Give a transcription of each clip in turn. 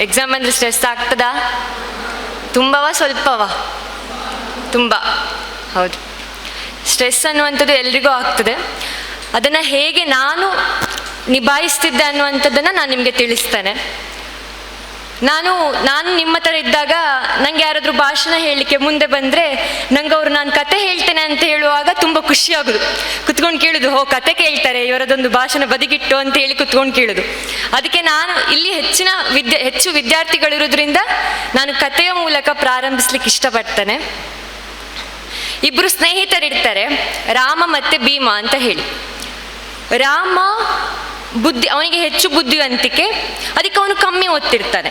Exam ಅಂದರೆ stress ಆಗ್ತದಾ? ತುಂಬವಾ ಸ್ವಲ್ಪವಾ? ತುಂಬ. ಹೌದು, ಸ್ಟ್ರೆಸ್ ಅನ್ನುವಂಥದ್ದು ಎಲ್ರಿಗೂ ಆಗ್ತದೆ. ಅದನ್ನು ಹೇಗೆ ನಾನು ನಿಭಾಯಿಸ್ತಿದ್ದೆ ಅನ್ನುವಂಥದ್ದನ್ನು ನಾನು ನಿಮಗೆ ತಿಳಿಸ್ತೇನೆ. ನಾನು ನಿಮ್ಮ ಥರ ಇದ್ದಾಗ ನಂಗೆ ಯಾರಾದರೂ ಭಾಷಣ ಹೇಳಲಿಕ್ಕೆ ಮುಂದೆ ಬಂದರೆ ನಂಗೆ ಅವರು ನಾನು ಕತೆ ಹೇಳ್ತೇನೆ ಅಂತ ಹೇಳುವಾಗ ತುಂಬ ಖುಷಿಯಾಗೋದು. ಕುತ್ಕೊಂಡು ಕೇಳೋದು, ಹೋ ಕತೆ ಕೇಳ್ತಾರೆ ಇವರದೊಂದು ಭಾಷಣ ಬದಿಗಿಟ್ಟು ಅಂತ ಹೇಳಿ ಕುತ್ಕೊಂಡು ಕೇಳೋದು. ಅದಕ್ಕೆ ನಾನು ಇಲ್ಲಿ ಹೆಚ್ಚು ವಿದ್ಯಾರ್ಥಿಗಳಿರೋದ್ರಿಂದ ನಾನು ಕಥೆಯ ಮೂಲಕ ಪ್ರಾರಂಭಿಸ್ಲಿಕ್ಕೆ ಇಷ್ಟಪಡ್ತೇನೆ. ಇಬ್ಬರು ಸ್ನೇಹಿತರಿರ್ತಾರೆ, ರಾಮ ಮತ್ತು ಭೀಮ ಅಂತ ಹೇಳಿ. ರಾಮ ಅವನಿಗೆ ಹೆಚ್ಚು ಬುದ್ಧಿವಂತಿಕೆ, ಅದಕ್ಕೆ ಅವನು ಕಮ್ಮಿ ಓದ್ತಿರ್ತಾನೆ.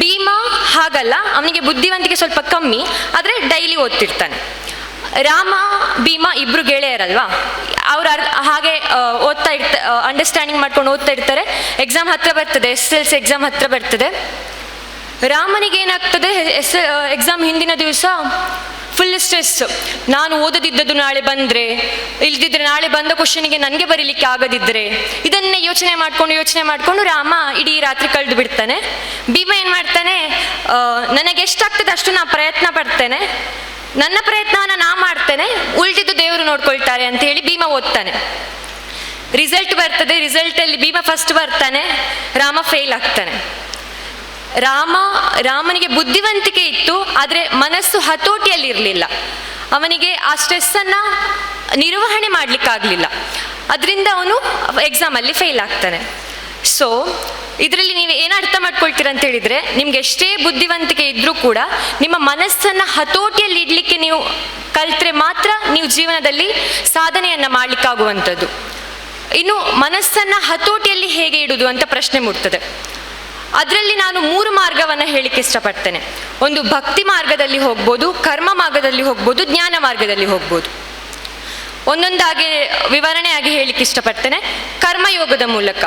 ಭೀಮ ಹಾಗಲ್ಲ, ಅವನಿಗೆ ಬುದ್ಧಿವಂತಿಕೆ ಸ್ವಲ್ಪ ಕಮ್ಮಿ, ಆದರೆ ಡೈಲಿ ಓದ್ತಿರ್ತಾನೆ. ರಾಮ ಭೀಮ ಇಬ್ರು ಗೆಳೆಯರಲ್ವಾ, ಅವ್ರು ಹಾಗೆ ಓದ್ತಾ ಅಂಡರ್ಸ್ಟ್ಯಾಂಡಿಂಗ್ ಮಾಡ್ಕೊಂಡು ಓದ್ತಾ ಇರ್ತಾರೆ. ಎಕ್ಸಾಮ್ ಹತ್ರ ಬರ್ತದೆ, SSLC ಎಕ್ಸಾಮ್ ಹತ್ರ ಬರ್ತದೆ. ರಾಮನಿಗೆ ಏನಾಗ್ತದೆ, ಎಕ್ಸಾಮ್ ಹಿಂದಿನ ದಿವಸ ಫುಲ್ ಸ್ಟ್ರೆಸ್. ನಾನು ಓದದಿದ್ದದ್ದು ನಾಳೆ ಬಂದರೆ, ಇಲ್ದಿದ್ರೆ ನಾಳೆ ಬಂದ ಕ್ವಶನಿಗೆ ನನಗೆ ಬರೀಲಿಕ್ಕೆ ಆಗದಿದ್ದರೆ, ಇದನ್ನೇ ಯೋಚನೆ ಮಾಡಿಕೊಂಡು ರಾಮ ಇಡೀ ರಾತ್ರಿ ಕಳೆದು ಬಿಡ್ತಾನೆ. ಭೀಮ ಏನು ಮಾಡ್ತಾನೆ, ನನಗೆ ಎಷ್ಟಾಗ್ತದೆ ಅಷ್ಟು ನಾನು ಪ್ರಯತ್ನ ಪಡ್ತೇನೆ, ನನ್ನ ಪ್ರಯತ್ನವನ್ನು ನಾ ಮಾಡ್ತೇನೆ, ಉಳಿದಿದ್ದು ದೇವರು ನೋಡ್ಕೊಳ್ತಾರೆ ಅಂತ ಹೇಳಿ ಭೀಮ ಓದ್ತಾನೆ. ರಿಸಲ್ಟ್ ಬರ್ತದೆ, ರಿಸಲ್ಟಲ್ಲಿ ಭೀಮ ಫಸ್ಟ್ ಬರ್ತಾನೆ, ರಾಮ ಫೇಲ್ ಆಗ್ತಾನೆ. ರಾಮನಿಗೆ ಬುದ್ಧಿವಂತಿಕೆ ಇತ್ತು, ಆದರೆ ಮನಸ್ಸು ಹತೋಟಿಯಲ್ಲಿ ಇರಲಿಲ್ಲ. ಅವನಿಗೆ ಆ ಸ್ಟ್ರೆಸ್ಸನ್ನು ನಿರ್ವಹಣೆ ಮಾಡಲಿಕ್ಕಾಗಲಿಲ್ಲ. ಅದರಿಂದ ಅವನು ಎಕ್ಸಾಮಲ್ಲಿ ಫೇಲ್ ಆಗ್ತಾನೆ. ಸೊ ಇದರಲ್ಲಿ ನೀವು ಏನು ಅರ್ಥ ಮಾಡ್ಕೊಳ್ತೀರ ಅಂತ ಹೇಳಿದರೆ, ನಿಮ್ಗೆ ಎಷ್ಟೇ ಬುದ್ಧಿವಂತಿಕೆ ಇದ್ದರೂ ಕೂಡ ನಿಮ್ಮ ಮನಸ್ಸನ್ನು ಹತೋಟಿಯಲ್ಲಿ ಇಡಲಿಕ್ಕೆ ನೀವು ಕಲಿತ್ರೆ ಮಾತ್ರ ನೀವು ಜೀವನದಲ್ಲಿ ಸಾಧನೆಯನ್ನು ಮಾಡಲಿಕ್ಕಾಗುವಂಥದ್ದು. ಇನ್ನು ಮನಸ್ಸನ್ನು ಹತೋಟಿಯಲ್ಲಿ ಹೇಗೆ ಇಡುವುದು ಅಂತ ಪ್ರಶ್ನೆ ಮೂಡ್ತದೆ. ಅದರಲ್ಲಿ ನಾನು 3 ಮಾರ್ಗವನ್ನು ಹೇಳಲಿಕ್ಕೆ ಇಷ್ಟಪಡ್ತೇನೆ. ಒಂದು ಭಕ್ತಿ ಮಾರ್ಗದಲ್ಲಿ ಹೋಗ್ಬೋದು, ಕರ್ಮ ಮಾರ್ಗದಲ್ಲಿ ಹೋಗ್ಬೋದು, ಜ್ಞಾನ ಮಾರ್ಗದಲ್ಲಿ ಹೋಗ್ಬೋದು. ಒಂದೊಂದಾಗಿ ವಿವರಣೆಯಾಗಿ ಹೇಳಲಿಕ್ಕೆ ಇಷ್ಟಪಡ್ತೇನೆ. ಕರ್ಮಯೋಗದ ಮೂಲಕ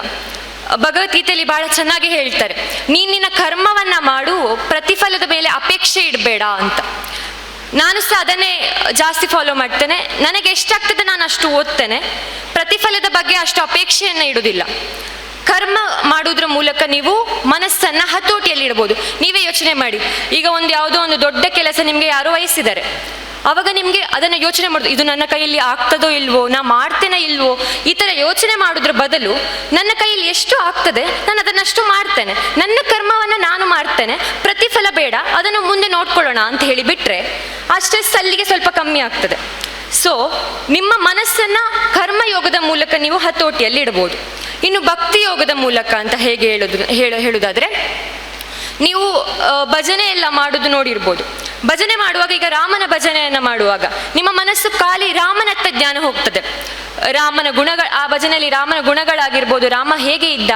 ಭಗವದ್ಗೀತೆಯಲ್ಲಿ ಬಹಳ ಚೆನ್ನಾಗಿ ಹೇಳ್ತಾರೆ, ನಿನ್ನ ಕರ್ಮವನ್ನು ಮಾಡು, ಪ್ರತಿಫಲದ ಮೇಲೆ ಅಪೇಕ್ಷೆ ಇಡಬೇಡ ಅಂತ. ನಾನು ಸಹ ಅದನ್ನೇ ಜಾಸ್ತಿ ಫಾಲೋ ಮಾಡ್ತೇನೆ. ನನಗೆ ಎಷ್ಟಾಗ್ತದೆ ನಾನು ಅಷ್ಟು ಓದ್ತೇನೆ, ಪ್ರತಿಫಲದ ಬಗ್ಗೆ ಅಷ್ಟು ಅಪೇಕ್ಷೆಯನ್ನು ಇಡುವುದಿಲ್ಲ. ಕರ್ಮ ಮಾಡುವುದರ ಮೂಲಕ ನೀವು ಮನಸ್ಸನ್ನು ಹತೋಟಿಯಲ್ಲಿ ಇಡಬಹುದು. ನೀವೇ ಯೋಚನೆ ಮಾಡಿ, ಈಗ ಯಾವುದೋ ಒಂದು ದೊಡ್ಡ ಕೆಲಸ ನಿಮಗೆ ಯಾರೋ ವಹಿಸಿದ್ದಾರೆ, ಆವಾಗ ನಿಮಗೆ ಅದನ್ನು ಯೋಚನೆ ಮಾಡೋದು, ಇದು ನನ್ನ ಕೈಯಲ್ಲಿ ಆಗ್ತದೋ ಇಲ್ವೋ, ನಾ ಮಾಡ್ತೇನೋ ಇಲ್ವೋ, ಈ ಥರ ಯೋಚನೆ ಮಾಡೋದ್ರ ಬದಲು ನನ್ನ ಕೈಯಲ್ಲಿ ಎಷ್ಟು ಆಗ್ತದೆ ನಾನು ಅದನ್ನಷ್ಟು ಮಾಡ್ತೇನೆ, ನನ್ನ ಕರ್ಮವನ್ನು ನಾನು ಮಾಡ್ತೇನೆ, ಪ್ರತಿಫಲ ಬೇಡ, ಅದನ್ನು ಮುಂದೆ ನೋಡ್ಕೊಳ್ಳೋಣ ಅಂತ ಹೇಳಿ ಬಿಟ್ಟರೆ ಆ ಸ್ಟ್ರೆಸ್ ಅಲ್ಲಿಗೆ ಸ್ವಲ್ಪ ಕಮ್ಮಿ ಆಗ್ತದೆ. ಸೊ ನಿಮ್ಮ ಮನಸ್ಸನ್ನು ಕರ್ಮಯೋಗದ ಮೂಲಕ ನೀವು ಹತೋಟಿಯಲ್ಲಿ ಇಡಬಹುದು. ಇನ್ನು ಭಕ್ತಿ ಯೋಗದ ಮೂಲಕ ಅಂತ ಹೇಗೆ ಹೇಳುವುದಾದರೆ, ನೀವು ಭಜನೆ ಎಲ್ಲ ಮಾಡೋದು ನೋಡಿರ್ಬೋದು. ಭಜನೆ ಮಾಡುವಾಗ, ಈಗ ರಾಮನ ಭಜನೆಯನ್ನು ಮಾಡುವಾಗ ನಿಮ್ಮ ಮನಸ್ಸು ಖಾಲಿ ರಾಮನತ್ತ ಜ್ಞಾನ ಹೋಗ್ತದೆ. ಆ ಭಜನೆಯಲ್ಲಿ ರಾಮನ ಗುಣಗಳಾಗಿರ್ಬೋದು, ರಾಮ ಹೇಗೆ ಇದ್ದ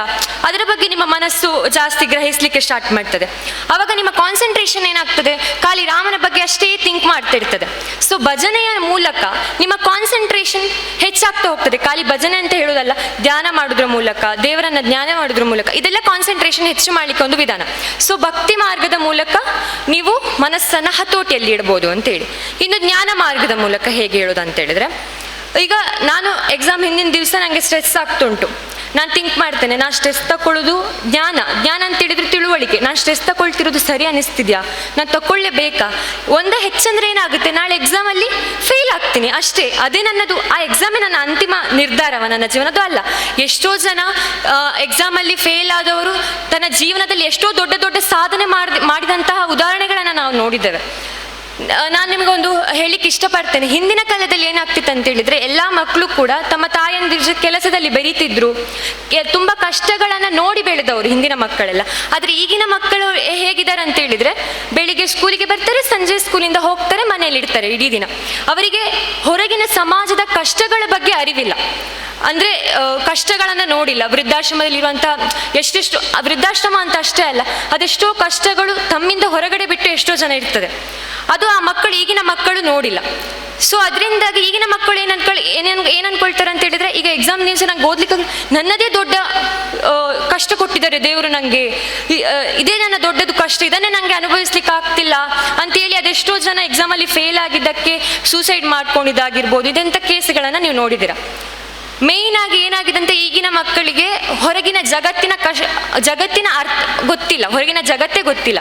ಅದರ ಬಗ್ಗೆ ನಿಮ್ಮ ಮನಸ್ಸು ಜಾಸ್ತಿ ಗ್ರಹಿಸಲಿಕ್ಕೆ ಸ್ಟಾರ್ಟ್ ಮಾಡ್ತದೆ. ಆವಾಗ ನಿಮ್ಮ ಕಾನ್ಸಂಟ್ರೇಷನ್ ಏನಾಗ್ತದೆ, ಖಾಲಿ ರಾಮನ ಬಗ್ಗೆ ಅಷ್ಟೇ ಥಿಂಕ್ ಮಾಡ್ತಾ ಇರ್ತದೆ. ಸೊ ಭಜನೆಯ ಮೂಲಕ ನಿಮ್ಮ ಕಾನ್ಸಂಟ್ರೇಷನ್ ಹೆಚ್ಚಾಗ್ತಾ ಹೋಗ್ತದೆ. ಖಾಲಿ ಭಜನೆ ಅಂತ ಹೇಳೋದಲ್ಲ, ಧ್ಯಾನ ಮಾಡೋದ್ರ ಮೂಲಕ, ದೇವರನ್ನ ಜ್ಞಾನ ಮಾಡೋದ್ರ ಮೂಲಕ, ಇದೆಲ್ಲ ಕಾನ್ಸಂಟ್ರೇಷನ್ ಹೆಚ್ಚು ಮಾಡಲಿಕ್ಕೆ ಒಂದು ವಿಧಾನ. ಸೊ ಭಕ್ತಿ ಮಾರ್ಗದ ಮೂಲಕ ನೀವು ಮನಸ್ಸನ್ನು ಹತೋಟಿಯಲ್ಲಿ ಇಡ್ಬೋದು ಅಂತೇಳಿ. ಇನ್ನು ಜ್ಞಾನ ಮಾರ್ಗದ ಮೂಲಕ ಹೇಗೆ ಹೇಳೋದು ಅಂತ ಹೇಳಿದ್ರೆ, ಈಗ ನಾನು ಎಕ್ಸಾಮ್ ಹಿಂದಿನ ದಿವಸ ನನಗೆ ಸ್ಟ್ರೆಸ್ ಆಗ್ತುಂಟು, ನಾನು ಥಿಂಕ್ ಮಾಡ್ತೇನೆ, ನಾನು ಸ್ಟ್ರೆಸ್ ತಗೊಳ್ಳೋದು ಜ್ಞಾನ ಅಂತ ಹೇಳಿದ್ರೆ ತಿಳುವಳಿಕೆ. ನಾನು ಸ್ಟ್ರೆಸ್ ತಗೊಳ್ತಿರೋದು ಸರಿ ಅನ್ನಿಸ್ತಿದ್ಯಾ, ನಾನು ತಗೊಳ್ಳೇಬೇಕಾ? ಒಂದೇ ಹೆಚ್ಚಂದ್ರೆ ಏನಾಗುತ್ತೆ, ನಾಳೆ ಎಕ್ಸಾಮಲ್ಲಿ ಫೇಲ್ ಆಗ್ತೀನಿ ಅಷ್ಟೇ, ಅದೇ ನನ್ನದು, ಆ ಎಕ್ಸಾಮೇ ನನ್ನ ಅಂತಿಮ ನಿರ್ಧಾರವ ನನ್ನ ಜೀವನದ್ದು ಅಲ್ಲ. ಎಷ್ಟೋ ಜನ ಎಕ್ಸಾಮಲ್ಲಿ ಫೇಲ್ ಆದವರು ತನ್ನ ಜೀವನದಲ್ಲಿ ಎಷ್ಟೋ ದೊಡ್ಡ ದೊಡ್ಡ ಸಾಧನೆ ಮಾಡಿದಂತಹ ಉದಾಹರಣೆಗಳನ್ನು ನಾವು ನೋಡಿದ್ದೇವೆ. ನಾನು ನಿಮಗೊಂದು ಹೇಳಿಕ್ಕೆ ಇಷ್ಟಪಡ್ತೇನೆ. ಹಿಂದಿನ ಕಾಲದಲ್ಲಿ ಏನಾಗ್ತಿತ್ತು ಅಂತ ಹೇಳಿದ್ರೆ, ಎಲ್ಲ ಮಕ್ಕಳು ಕೂಡ ತಮ್ಮ ತಾಯಂದಿರ ಕೆಲಸದಲ್ಲಿ ಬೆರೀತಿದ್ರು, ತುಂಬ ಕಷ್ಟಗಳನ್ನು ನೋಡಿ ಬೆಳೆದವರು ಹಿಂದಿನ ಮಕ್ಕಳೆಲ್ಲ. ಆದರೆ ಈಗಿನ ಮಕ್ಕಳು ಹೇಗಿದ್ದಾರೆ ಅಂತ ಹೇಳಿದ್ರೆ, ಬೆಳಿಗ್ಗೆ ಸ್ಕೂಲಿಗೆ ಬರ್ತಾರೆ, ಸಂಜೆ ಸ್ಕೂಲಿಂದ ಹೋಗ್ತಾರೆ, ಮನೆಯಲ್ಲಿ ಇರ್ತಾರೆ ಇಡೀ ದಿನ. ಅವರಿಗೆ ಹೊರಗಿನ ಸಮಾಜದ ಕಷ್ಟಗಳ ಬಗ್ಗೆ ಅರಿವಿಲ್ಲ. ಅಂದರೆ ಕಷ್ಟಗಳನ್ನು ನೋಡಿಲ್ಲ. ವೃದ್ಧಾಶ್ರಮದಲ್ಲಿರುವಂಥ ಎಷ್ಟೆಷ್ಟು, ವೃದ್ಧಾಶ್ರಮ ಅಂತ ಅಷ್ಟೇ ಅಲ್ಲ, ಅದೆಷ್ಟೋ ಕಷ್ಟಗಳು ತಮ್ಮಿಂದ ಹೊರಗಡೆ ಬಿಟ್ಟು ಎಷ್ಟೋ ಜನ ಇರ್ತದೆ, ಅದು ಆ ಮಕ್ಕಳು, ಈಗಿನ ಮಕ್ಕಳು ನೋಡಿಲ್ಲ. ಸೊ ಅದರಿಂದಾಗಿ ಈಗಿನ ಮಕ್ಕಳು ಏನು ಅನ್ಕೊಳ್ತಾರೆ ಅಂತ ಹೇಳಿದ್ರೆ, ಈಗ ಎಕ್ಸಾಮ್ ದಿವಸ ನಂಗೆ ಓದ್ಲಿಕ್ಕೆ ನನ್ನದೇ ದೊಡ್ಡ ಕಷ್ಟ ಕೊಟ್ಟಿದ್ದಾರೆ ದೇವರು ನನಗೆ, ಇದೇ ನನ್ನ ದೊಡ್ಡದು ಕಷ್ಟ, ಇದನ್ನೇ ನನಗೆ ಅನುಭವಿಸ್ಲಿಕ್ಕೆ ಆಗ್ತಿಲ್ಲ ಅಂತೇಳಿ ಅದೆಷ್ಟೋ ಜನ ಎಕ್ಸಾಮಲ್ಲಿ ಫೇಲ್ ಆಗಿದ್ದಕ್ಕೆ ಸೂಸೈಡ್ ಮಾಡ್ಕೊಂಡಿದ್ದಾಗಿರ್ಬೋದು. ಇದೆಂಥ ಕೇಸ್ಗಳನ್ನು ನೀವು ನೋಡಿದ್ದೀರಾ. ಮೇಯ್ನ್ ಆಗಿ ಏನಾಗಿದೆ ಅಂತ ಈಗಿನ ಮಕ್ಕಳಿಗೆ ಹೊರಗಿನ ಜಗತ್ತಿನ ಅರ್ಥ ಗೊತ್ತಿಲ್ಲ, ಹೊರಗಿನ ಜಗತ್ತೇ ಗೊತ್ತಿಲ್ಲ.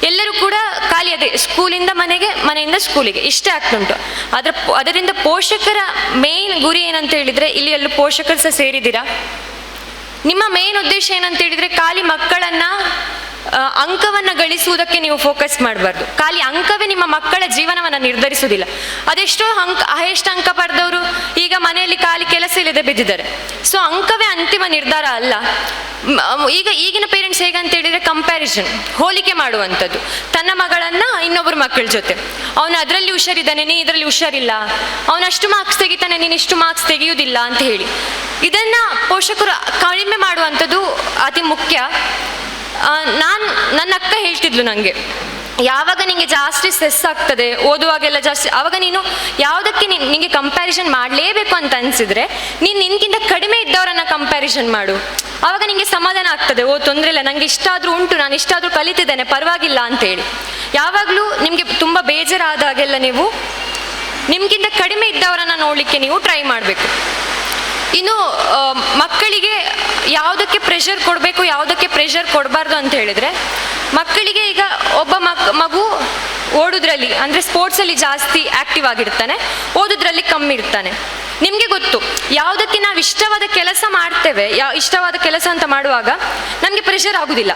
ಎಲ್ಲರೂ ಕೂಡ ಖಾಲಿ ಅದೇ ಸ್ಕೂಲಿಂದ ಮನೆಗೆ, ಮನೆಯಿಂದ ಸ್ಕೂಲಿಗೆ ಇಷ್ಟೇ ಆಗ್ತುಂಟು. ಅದರಿಂದ ಪೋಷಕರ ಮೇನ್ ಗುರಿ ಏನಂತ ಹೇಳಿದರೆ, ಇಲ್ಲಿ ಎಲ್ಲೂ ಪೋಷಕರು ಸಹ ಸೇರಿದ್ದೀರಾ, ನಿಮ್ಮ ಮೇನ್ ಉದ್ದೇಶ ಏನಂತ ಹೇಳಿದರೆ ಖಾಲಿ ಮಕ್ಕಳನ್ನು ಅಂಕವನ್ನು ಗಳಿಸುವುದಕ್ಕೆ ನೀವು ಫೋಕಸ್ ಮಾಡಬಾರ್ದು. ಖಾಲಿ ಅಂಕವೇ ನಿಮ್ಮ ಮಕ್ಕಳ ಜೀವನವನ್ನು ನಿರ್ಧರಿಸುವುದಿಲ್ಲ. ಅದೆಷ್ಟೋ ಹೈಯೆಸ್ಟ್ ಅಂಕ ಪಡೆದವರು ಈಗ ಮನೆಯಲ್ಲಿ ಖಾಲಿ ಕೆಲಸ ಇಲ್ಲದೆ ಬಿದ್ದಿದ್ದಾರೆ. ಸೊ ಅಂಕವೇ ಅಂತಿಮ ನಿರ್ಧಾರ ಅಲ್ಲ. ಈಗಿನ ಪೇರೆಂಟ್ಸ್ ಹೇಗಂತ ಹೇಳಿದರೆ ಕಂಪ್ಯಾರಿಸನ್, ಹೋಲಿಕೆ ಮಾಡುವಂಥದ್ದು ತನ್ನ ಮಗಳನ್ನು ಇನ್ನೊಬ್ಬರು ಮಕ್ಕಳ ಜೊತೆ. ಅವನು ಅದರಲ್ಲಿ ಹುಷಾರಿದ್ದಾನೆ, ನೀನು ಇದರಲ್ಲಿ ಹುಷಾರಿಲ್ಲ, ಅವನು ಅಷ್ಟು ಮಾರ್ಕ್ಸ್ ತೆಗಿತಾನೆ, ನೀನು ಇಷ್ಟು ಮಾರ್ಕ್ಸ್ ತೆಗೆಯುವುದಿಲ್ಲ ಅಂತ ಹೇಳಿ ಇದನ್ನು ಪೋಷಕರು ಕಡಿಮೆ ಮಾಡುವಂಥದ್ದು ಅತಿ ಮುಖ್ಯ. ನನ್ನ ಅಕ್ಕ ಹೇಳ್ತಿದ್ಲು ನನಗೆ, ಯಾವಾಗ ನಿನಗೆ ಜಾಸ್ತಿ ಸ್ಟ್ರೆಸ್ ಆಗ್ತದೆ ಓದುವಾಗೆಲ್ಲ ಜಾಸ್ತಿ, ಆವಾಗ ನೀನು ಯಾವುದಕ್ಕೆ ನಿನಗೆ ಕಂಪ್ಯಾರಿಸನ್ ಮಾಡಲೇಬೇಕು ಅಂತ ಅನಿಸಿದರೆ ನೀನು ನಿನಗಿಂತ ಕಡಿಮೆ ಇದ್ದವರನ್ನು ಕಂಪ್ಯಾರಿಸನ್ ಮಾಡು. ಆವಾಗ ನಿನಗೆ ಸಮಾಧಾನ ಆಗ್ತದೆ, ತೊಂದರೆ ಇಲ್ಲ, ನನಗೆ ಇಷ್ಟಾದರೂ ಉಂಟು, ನಾನು ಇಷ್ಟಾದರೂ ಕಲಿತಿದ್ದೇನೆ, ಪರವಾಗಿಲ್ಲ ಅಂತೇಳಿ. ಯಾವಾಗಲೂ ನಿಮಗೆ ತುಂಬ ಬೇಜಾರಾದಾಗೆಲ್ಲ ನೀವು ನಿಮಗಿಂತ ಕಡಿಮೆ ಇದ್ದವರನ್ನು ನೋಡಲಿಕ್ಕೆ ನೀವು ಟ್ರೈ ಮಾಡಬೇಕು. ಇನ್ನು ಮಕ್ಕಳಿಗೆ ಯಾವುದಕ್ಕೆ ಪ್ರೆಷರ್ ಕೊಡಬೇಕು, ಯಾವುದಕ್ಕೆ ಪ್ರೆಷರ್ ಕೊಡಬಾರ್ದು ಅಂತ ಹೇಳಿದರೆ, ಮಕ್ಕಳಿಗೆ ಈಗ ಒಬ್ಬ ಮಗು ಓಡೋದ್ರಲ್ಲಿ ಅಂದರೆ ಸ್ಪೋರ್ಟ್ಸಲ್ಲಿ ಜಾಸ್ತಿ ಆ್ಯಕ್ಟಿವ್ ಆಗಿರ್ತಾನೆ, ಓದೋದ್ರಲ್ಲಿ ಕಮ್ಮಿ ಇರ್ತಾನೆ. ನಿಮಗೆ ಗೊತ್ತು ಯಾವುದಕ್ಕೆ ನಾವು ಇಷ್ಟವಾದ ಕೆಲಸ ಮಾಡ್ತೇವೆ, ಇಷ್ಟವಾದ ಕೆಲಸ ಅಂತ ಮಾಡುವಾಗ ನಮಗೆ ಪ್ರೆಷರ್ ಆಗೋದಿಲ್ಲ.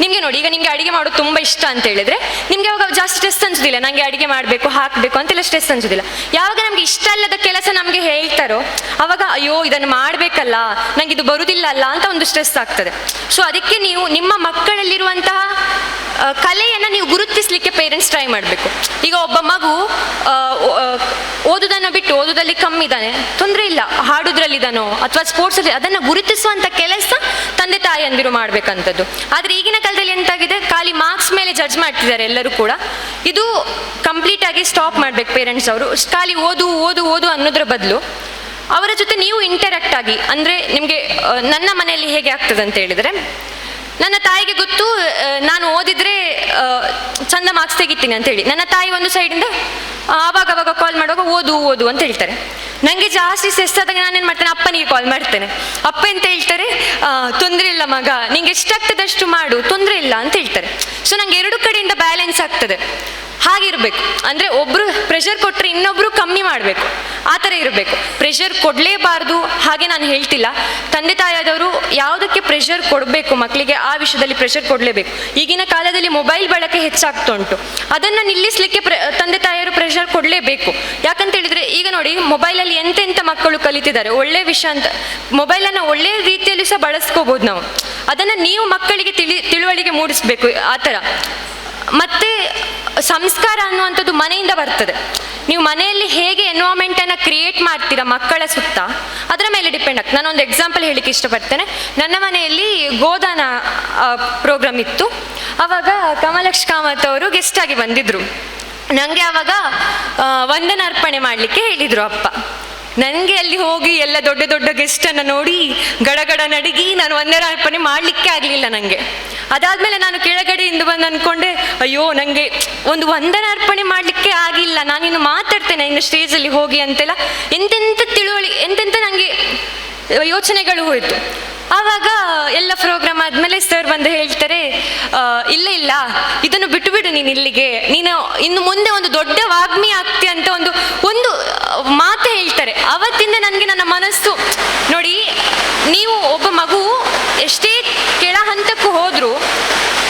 ನಿಮಗೆ ನೋಡಿ, ಈಗ ನಿಮಗೆ ಅಡುಗೆ ಮಾಡೋದು ತುಂಬ ಇಷ್ಟ ಅಂತ ಹೇಳಿದರೆ ನಿಮಗೆ ಅವಾಗ ಜಾಸ್ತಿ ಸ್ಟ್ರೆಸ್ ಅನ್ಸೋದಿಲ್ಲ, ನನಗೆ ಅಡುಗೆ ಮಾಡಬೇಕು ಹಾಕಬೇಕು ಅಂತೆಲ್ಲ ಸ್ಟ್ರೆಸ್ ಅನ್ಸೋದಿಲ್ಲ. ಯಾವಾಗ ನಮಗೆ ಇಷ್ಟ ಅಲ್ಲದ ಕೆಲಸ ನಮಗೆ ಹೇಳ್ತಾರೋ ಆವಾಗ ಅಯ್ಯೋ ಇದನ್ನು ಮಾಡಬೇಕಲ್ಲ, ನನಗೆ ಇದು ಬರುವುದಿಲ್ಲ ಅಲ್ಲ ಅಂತ ಒಂದು ಸ್ಟ್ರೆಸ್ ಆಗ್ತದೆ. ಸೊ ಅದಕ್ಕೆ ನೀವು ನಿಮ್ಮ ಮಕ್ಕಳಲ್ಲಿರುವಂತಹ ಕಲೆಯನ್ನು ನೀವು ಗುರುತಿಸಲಿಕ್ಕೆ ಪೇರೆಂಟ್ಸ್ ಟ್ರೈ ಮಾಡಬೇಕು. ಈಗ ಒಬ್ಬ ಮಗು ಓದೋದನ್ನು ಬಿಟ್ಟು ಓದೋದಲ್ಲಿ ಕಮ್ಮಿ ಇದ್ದಾನೆ, ತೊಂದರೆ ಇಲ್ಲ, ಹಾಡೋದ್ರಲ್ಲಿದ್ದಾನೋ ಅಥವಾ ಸ್ಪೋರ್ಟ್ಸಲ್ಲಿ, ಅದನ್ನು ಗುರುತಿಸುವಂಥ ಕೆಲಸ ತಂದೆ ತಾಯಿಯಂದಿರು ಮಾಡಬೇಕಂಥದ್ದು. ಆದರೆ ಈಗಿನ ಕಾಲದಲ್ಲಿ ಎಂತಾಗಿದೆ, ಖಾಲಿ ಮಾರ್ಕ್ಸ್ ಮೇಲೆ ಜಡ್ಜ್ ಮಾಡ್ತಿದ್ದಾರೆ ಎಲ್ಲರೂ ಕೂಡ. ಇದು ಕಂಪ್ಲೀಟಾಗಿ ಸ್ಟಾಪ್ ಮಾಡಬೇಕು ಪೇರೆಂಟ್ಸ್ ಅವರು. ಖಾಲಿ ಓದು ಓದು ಓದು ಅನ್ನೋದ್ರ ಬದಲು ಅವರ ಜೊತೆ ನೀವು ಇಂಟರಾಕ್ಟ್ ಆಗಿ, ಅಂದರೆ ನಿಮಗೆ ನನ್ನ ಮನೆಯಲ್ಲಿ ಹೇಗೆ ಆಗ್ತದೆ ಅಂತ ಹೇಳಿದರೆ, ನನ್ನ ತಾಯಿಗೆ ಗೊತ್ತು ನಾನು ಓದಿದರೆ ಚಂದ ಮಾರ್ಕ್ಸ್ ತೆಗಿತೀನಿ ಅಂತೇಳಿ. ನನ್ನ ತಾಯಿ ಒಂದು ಸೈಡಿಂದ ಆವಾಗ ಕಾಲ್ ಮಾಡುವಾಗ ಓದು ಓದು ಅಂತ ಹೇಳ್ತಾರೆ. ನನಗೆ ಜಾಸ್ತಿ ಸ್ಟ್ರೆಸ್ ಆದಾಗ ನಾನೇನು ಮಾಡ್ತೇನೆ, ಅಪ್ಪನಿಗೆ ಕಾಲ್ ಮಾಡ್ತೇನೆ. ಅಪ್ಪ ಅಂತ ಹೇಳ್ತಾರೆ, ತೊಂದರೆ ಇಲ್ಲ ಮಗ, ನಿಂಗೆ ಎಷ್ಟಾಗ್ತದೆ ಅಷ್ಟು ಮಾಡು, ತೊಂದರೆ ಇಲ್ಲ ಅಂತ ಹೇಳ್ತಾರೆ. ಸೊ ನಂಗೆ ಎರಡು ಕಡೆಯಿಂದ ಬ್ಯಾಲೆನ್ಸ್ ಆಗ್ತದೆ. ಹಾಗಿರಬೇಕು. ಅಂದರೆ ಒಬ್ಬರು ಪ್ರೆಷರ್ ಕೊಟ್ಟರೆ ಇನ್ನೊಬ್ಬರು ಕಮ್ಮಿ ಮಾಡಬೇಕು, ಆ ಥರ ಇರಬೇಕು. ಪ್ರೆಷರ್ ಕೊಡಲೇಬಾರ್ದು ಹಾಗೆ ನಾನು ಹೇಳ್ತಿಲ್ಲ. ತಂದೆ ತಾಯಿಯಾದವರು ಯಾವುದಕ್ಕೆ ಪ್ರೆಷರ್ ಕೊಡಬೇಕು ಮಕ್ಕಳಿಗೆ, ಆ ವಿಷಯದಲ್ಲಿ ಪ್ರೆಷರ್ ಕೊಡಲೇಬೇಕು. ಈಗಿನ ಕಾಲದಲ್ಲಿ ಮೊಬೈಲ್ ಬಳಕೆ ಹೆಚ್ಚಾಗ್ತಾ ಉಂಟು, ಅದನ್ನು ನಿಲ್ಲಿಸಲಿಕ್ಕೆ ತಂದೆ ತಾಯಿಯವರು ಪ್ರೆಷರ್ ಕೊಡಲೇಬೇಕು. ಯಾಕಂತ ಹೇಳಿದರೆ ಈಗ ನೋಡಿ, ಮೊಬೈಲಲ್ಲಿ ಎಂತೆಂಥ ಮಕ್ಕಳು ಕಲಿತಿದ್ದಾರೆ, ಒಳ್ಳೆ ವಿಷಯ ಅಂತ. ಮೊಬೈಲನ್ನು ಒಳ್ಳೆಯ ರೀತಿಯಲ್ಲಿ ಸಹ ಬಳಸ್ಕೋಬೋದು ನಾವು. ಅದನ್ನು ನೀವು ಮಕ್ಕಳಿಗೆ ತಿಳುವಳಿಕೆ ಮೂಡಿಸ್ಬೇಕು ಆ ಥರ. ಮತ್ತು ಸಂಸ್ಕಾರ ಅನ್ನುವಂಥದ್ದು ಮನೆಯಿಂದ ಬರ್ತದೆ. ನೀವು ಮನೆಯಲ್ಲಿ ಹೇಗೆ ಎನ್ವೈರ್ಮೆಂಟನ್ನು ಕ್ರಿಯೇಟ್ ಮಾಡ್ತೀರಾ ಮಕ್ಕಳ ಸುತ್ತ, ಅದರ ಮೇಲೆ ಡಿಪೆಂಡ್ ಆಗ್ತದೆ. ನಾನೊಂದು ಎಕ್ಸಾಂಪಲ್ ಹೇಳಲಿಕ್ಕೆ ಇಷ್ಟಪಡ್ತೇನೆ. ನನ್ನ ಮನೆಯಲ್ಲಿ ಗೋದಾನ ಪ್ರೋಗ್ರಾಮ್ ಇತ್ತು. ಆವಾಗ ಕಮಲಕ್ಷ ಕಾಮತ್ ಅವರು ಗೆಸ್ಟ್ ಆಗಿ ಬಂದಿದ್ದರು. ನನಗೆ ಆವಾಗ ವಂದನಾರ್ಪಣೆ ಮಾಡಲಿಕ್ಕೆ ಹೇಳಿದರು ಅಪ್ಪ. ನನಗೆ ಅಲ್ಲಿ ಹೋಗಿ ಎಲ್ಲ ದೊಡ್ಡ ದೊಡ್ಡ ಗೆಸ್ಟನ್ನು ನೋಡಿ ಗಡಗಡ ನಡುಗಿ ನಾನು ವಂದನಾರ್ಪಣೆ ಮಾಡಲಿಕ್ಕೆ ಆಗಲಿಲ್ಲ ನನಗೆ. ಅದಾದಮೇಲೆ ನಾನು ಕೆಳಗಡೆಯಿಂದ ಬಂದು ಅಂದ್ಕೊಂಡೆ, ಅಯ್ಯೋ ನನಗೆ ಒಂದು ವಂದನಾರ್ಪಣೆ ಮಾಡಲಿಕ್ಕೆ ಆಗಿಲ್ಲ, ನಾನಿನ್ನು ಮಾತಾಡ್ತೇನೆ ಇನ್ನು ಸ್ಟೇಜಲ್ಲಿ ಹೋಗಿ ಅಂತೆಲ್ಲ ಎಂತೆಂಥ ನನಗೆ ಯೋಚನೆಗಳು ಹೋಯಿತು. ಆವಾಗ ಎಲ್ಲ ಪ್ರೋಗ್ರಾಮ್ ಆದಮೇಲೆ ಸರ್ ಬಂದು ಹೇಳ್ತಾರೆ, ಇಲ್ಲ ಇದನ್ನು ಬಿಟ್ಟು ಬಿಡು, ನೀನು ಇಲ್ಲಿಗೆ, ನೀನು ಇನ್ನು ಮುಂದೆ ಒಂದು ದೊಡ್ಡ ವಾಗ್ಮಿ ಆಗ್ತಿ ಅಂತ ಒಂದು ಮಾತು ಹೇಳ್ತಾರೆ. ಅವತ್ತಿಂದ ನನಗೆ ನನ್ನ ಮನಸ್ಸು ನೋಡಿ, ನೀವು ಒಬ್ಬ ಮಗು ಎಷ್ಟೇ ಕೆಳ ಹಂತಕ್ಕೂ ಹೋದರೂ